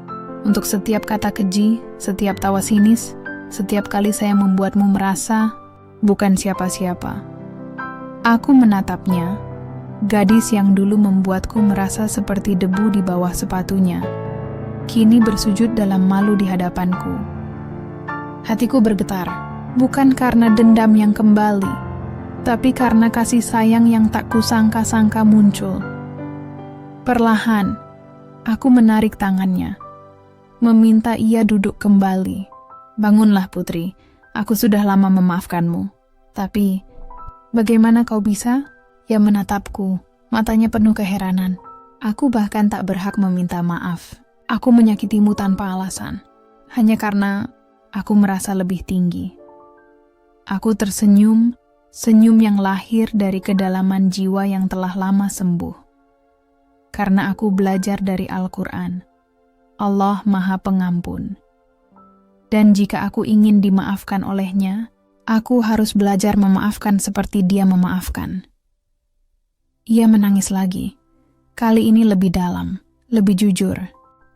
Untuk setiap kata keji, setiap tawa sinis, setiap kali saya membuatmu merasa bukan siapa-siapa. Aku menatapnya, gadis yang dulu membuatku merasa seperti debu di bawah sepatunya, kini bersujud dalam malu di hadapanku. Hatiku bergetar, Bukan karena dendam yang kembali, tapi karena kasih sayang yang tak kusangka-sangka muncul. Perlahan, aku menarik tangannya, meminta ia duduk kembali. Bangunlah putri, aku sudah lama memaafkanmu. Tapi, bagaimana kau bisa? Ia menatapku, matanya penuh keheranan. Aku bahkan tak berhak meminta maaf. Aku menyakitimu tanpa alasan, hanya karena aku merasa lebih tinggi. Aku tersenyum, senyum yang lahir dari kedalaman jiwa yang telah lama sembuh. Karena aku belajar dari Al-Quran, Allah Maha Pengampun. Dan jika aku ingin dimaafkan olehnya, aku harus belajar memaafkan seperti dia memaafkan. Ia menangis lagi. Kali ini lebih dalam, lebih jujur.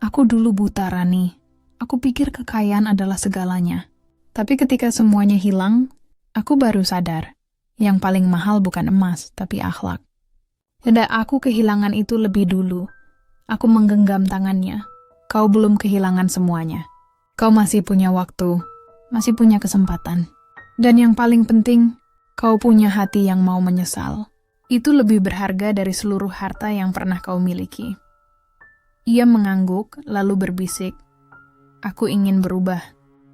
Aku dulu buta, Rani. Aku pikir kekayaan adalah segalanya. Tapi ketika semuanya hilang, aku baru sadar. Yang paling mahal bukan emas, tapi akhlak. Dan aku kehilangan itu lebih dulu. Aku menggenggam tangannya. Kau belum kehilangan semuanya. Kau masih punya waktu, masih punya kesempatan. Dan yang paling penting, kau punya hati yang mau menyesal. Itu lebih berharga dari seluruh harta yang pernah kau miliki. Ia mengangguk, lalu berbisik, aku ingin berubah,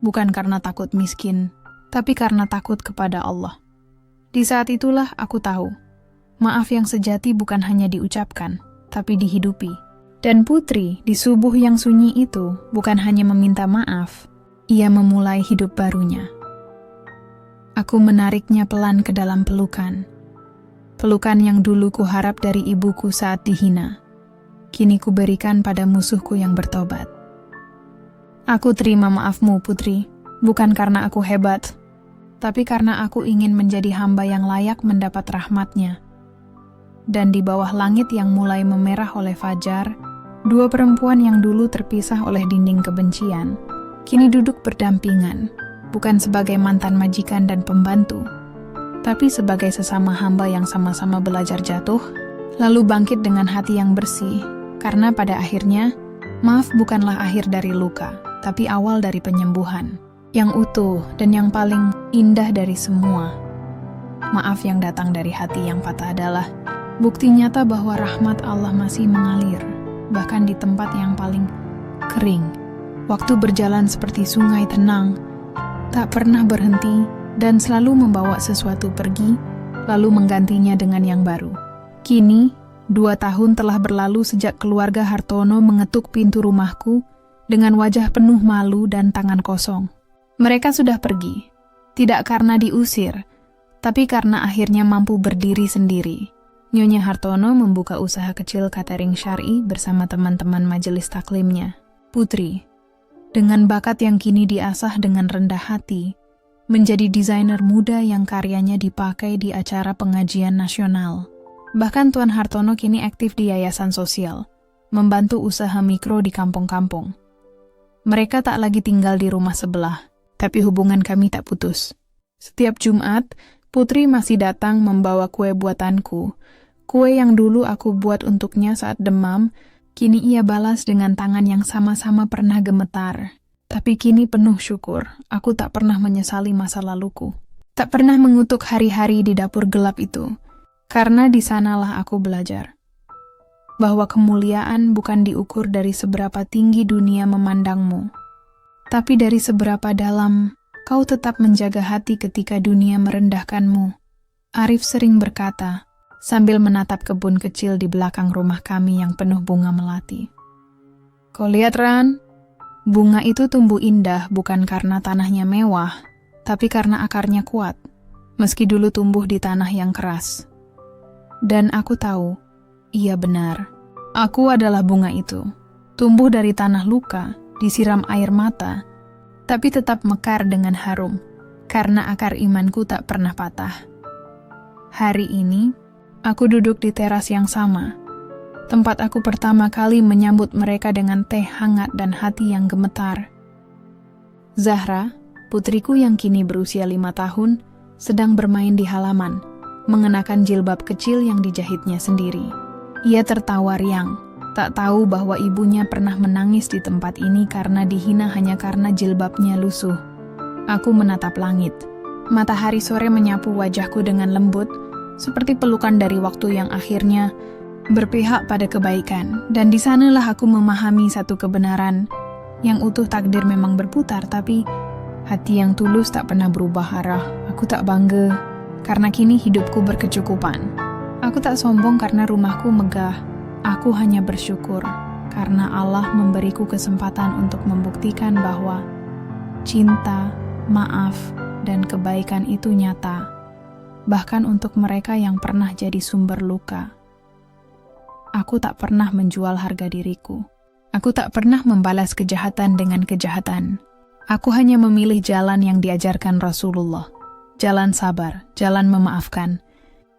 bukan karena takut miskin, tapi karena takut kepada Allah. Di saat itulah aku tahu, maaf yang sejati bukan hanya diucapkan, tapi dihidupi. Dan putri di subuh yang sunyi itu bukan hanya meminta maaf, ia memulai hidup barunya. Aku menariknya pelan ke dalam pelukan. Pelukan yang dulu kuharap dari ibuku saat dihina, kini kuberikan pada musuhku yang bertobat. Aku terima maafmu, putri, bukan karena aku hebat, tapi karena aku ingin menjadi hamba yang layak mendapat rahmatnya. Dan di bawah langit yang mulai memerah oleh fajar, dua perempuan yang dulu terpisah oleh dinding kebencian, kini duduk berdampingan, bukan sebagai mantan majikan dan pembantu, tapi sebagai sesama hamba yang sama-sama belajar jatuh, lalu bangkit dengan hati yang bersih, karena pada akhirnya, maaf bukanlah akhir dari luka, tapi awal dari penyembuhan, yang utuh dan yang paling indah dari semua. Maaf yang datang dari hati yang patah adalah bukti nyata bahwa rahmat Allah masih mengalir, bahkan di tempat yang paling kering. Waktu berjalan seperti sungai tenang, tak pernah berhenti, dan selalu membawa sesuatu pergi, lalu menggantinya dengan yang baru. Kini, 2 tahun telah berlalu sejak keluarga Hartono mengetuk pintu rumahku dengan wajah penuh malu dan tangan kosong. Mereka sudah pergi, tidak karena diusir, tapi karena akhirnya mampu berdiri sendiri. Nyonya Hartono membuka usaha kecil catering syar'i bersama teman-teman majelis taklimnya. Putri, dengan bakat yang kini diasah dengan rendah hati, menjadi desainer muda yang karyanya dipakai di acara pengajian nasional. Bahkan Tuan Hartono kini aktif di yayasan sosial, membantu usaha mikro di kampung-kampung. Mereka tak lagi tinggal di rumah sebelah, tapi hubungan kami tak putus. Setiap Jumat, Putri masih datang membawa kue buatanku. Kue yang dulu aku buat untuknya saat demam, kini ia balas dengan tangan yang sama-sama pernah gemetar. Tapi kini penuh syukur, aku tak pernah menyesali masa laluku. Tak pernah mengutuk hari-hari di dapur gelap itu, karena di sanalah aku belajar bahwa kemuliaan bukan diukur dari seberapa tinggi dunia memandangmu, tapi dari seberapa dalam kau tetap menjaga hati ketika dunia merendahkanmu. Arif sering berkata, sambil menatap kebun kecil di belakang rumah kami yang penuh bunga melati. Kau lihat, Ran? Bunga itu tumbuh indah bukan karena tanahnya mewah, tapi karena akarnya kuat, meski dulu tumbuh di tanah yang keras. Dan aku tahu, ia benar. Aku adalah bunga itu, tumbuh dari tanah luka, disiram air mata, tapi tetap mekar dengan harum, karena akar imanku tak pernah patah. Hari ini, aku duduk di teras yang sama, tempat aku pertama kali menyambut mereka dengan teh hangat dan hati yang gemetar. Zahra, putriku yang kini berusia 5 tahun, sedang bermain di halaman, mengenakan jilbab kecil yang dijahitnya sendiri. Ia tertawa riang, tak tahu bahwa ibunya pernah menangis di tempat ini karena dihina hanya karena jilbabnya lusuh. Aku menatap langit, Matahari sore menyapu wajahku dengan lembut, seperti pelukan dari waktu yang akhirnya berpihak pada kebaikan. Dan di sanalah aku memahami satu kebenaran, yang utuh takdir memang berputar, tapi hati yang tulus tak pernah berubah arah. Aku tak bangga, karena kini hidupku berkecukupan. Aku tak sombong karena rumahku megah. Aku hanya bersyukur, karena Allah memberiku kesempatan untuk membuktikan bahwa cinta, maaf, dan kebaikan itu nyata, bahkan untuk mereka yang pernah jadi sumber luka. Aku tak pernah menjual harga diriku. Aku tak pernah membalas kejahatan dengan kejahatan. Aku hanya memilih jalan yang diajarkan Rasulullah. Jalan sabar, jalan memaafkan,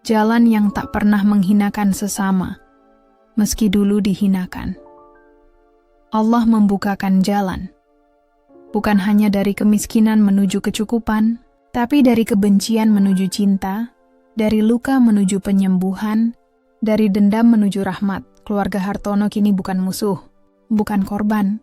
jalan yang tak pernah menghinakan sesama, meski dulu dihinakan. Allah membukakan jalan, bukan hanya dari kemiskinan menuju kecukupan, tapi dari kebencian menuju cinta, dari luka menuju penyembuhan, dari dendam menuju rahmat. Keluarga Hartono kini bukan musuh, bukan korban,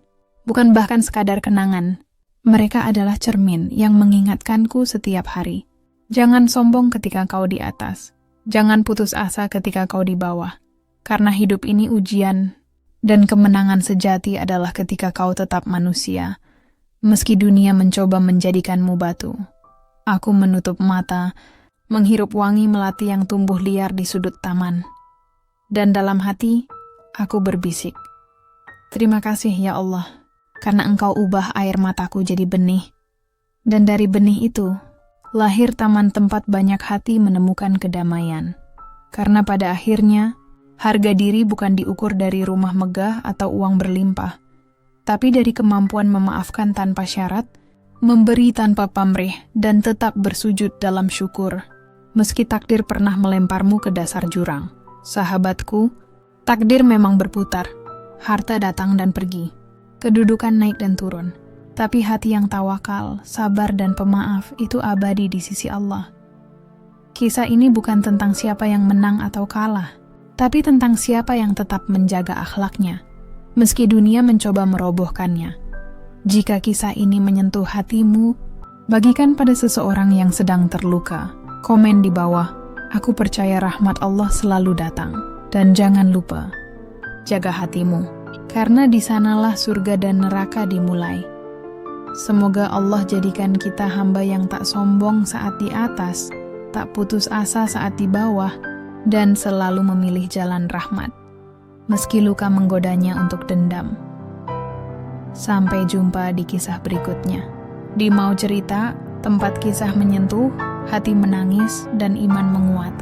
bukan bahkan sekadar kenangan. Mereka adalah cermin yang mengingatkanku setiap hari. Jangan sombong ketika kau di atas. Jangan putus asa ketika kau di bawah. Karena hidup ini ujian, dan kemenangan sejati adalah ketika kau tetap manusia. Meski dunia mencoba menjadikanmu batu. Aku menutup mata, menghirup wangi melati yang tumbuh liar di sudut taman. Dan dalam hati, aku berbisik, terima kasih ya Allah, karena Engkau ubah air mataku jadi benih. Dan dari benih itu, lahir taman tempat banyak hati menemukan kedamaian. Karena pada akhirnya, harga diri bukan diukur dari rumah megah atau uang berlimpah, tapi dari kemampuan memaafkan tanpa syarat, memberi tanpa pamrih, dan tetap bersujud dalam syukur. Meski takdir pernah melemparmu ke dasar jurang. Sahabatku, takdir memang berputar. Harta datang dan pergi. Kedudukan naik dan turun. Tapi hati yang tawakal, sabar dan pemaaf itu abadi di sisi Allah. Kisah ini bukan tentang siapa yang menang atau kalah, tapi tentang siapa yang tetap menjaga akhlaknya, meski dunia mencoba merobohkannya. Jika kisah ini menyentuh hatimu, bagikan pada seseorang yang sedang terluka. Komen di bawah, aku percaya rahmat Allah selalu datang. Dan jangan lupa, jaga hatimu, karena di sanalah surga dan neraka dimulai. Semoga Allah jadikan kita hamba yang tak sombong saat di atas, tak putus asa saat di bawah, dan selalu memilih jalan rahmat, meski luka menggodanya untuk dendam. Sampai jumpa di kisah berikutnya. Di Mau Cerita, tempat kisah menyentuh, hati menangis, dan iman menguat.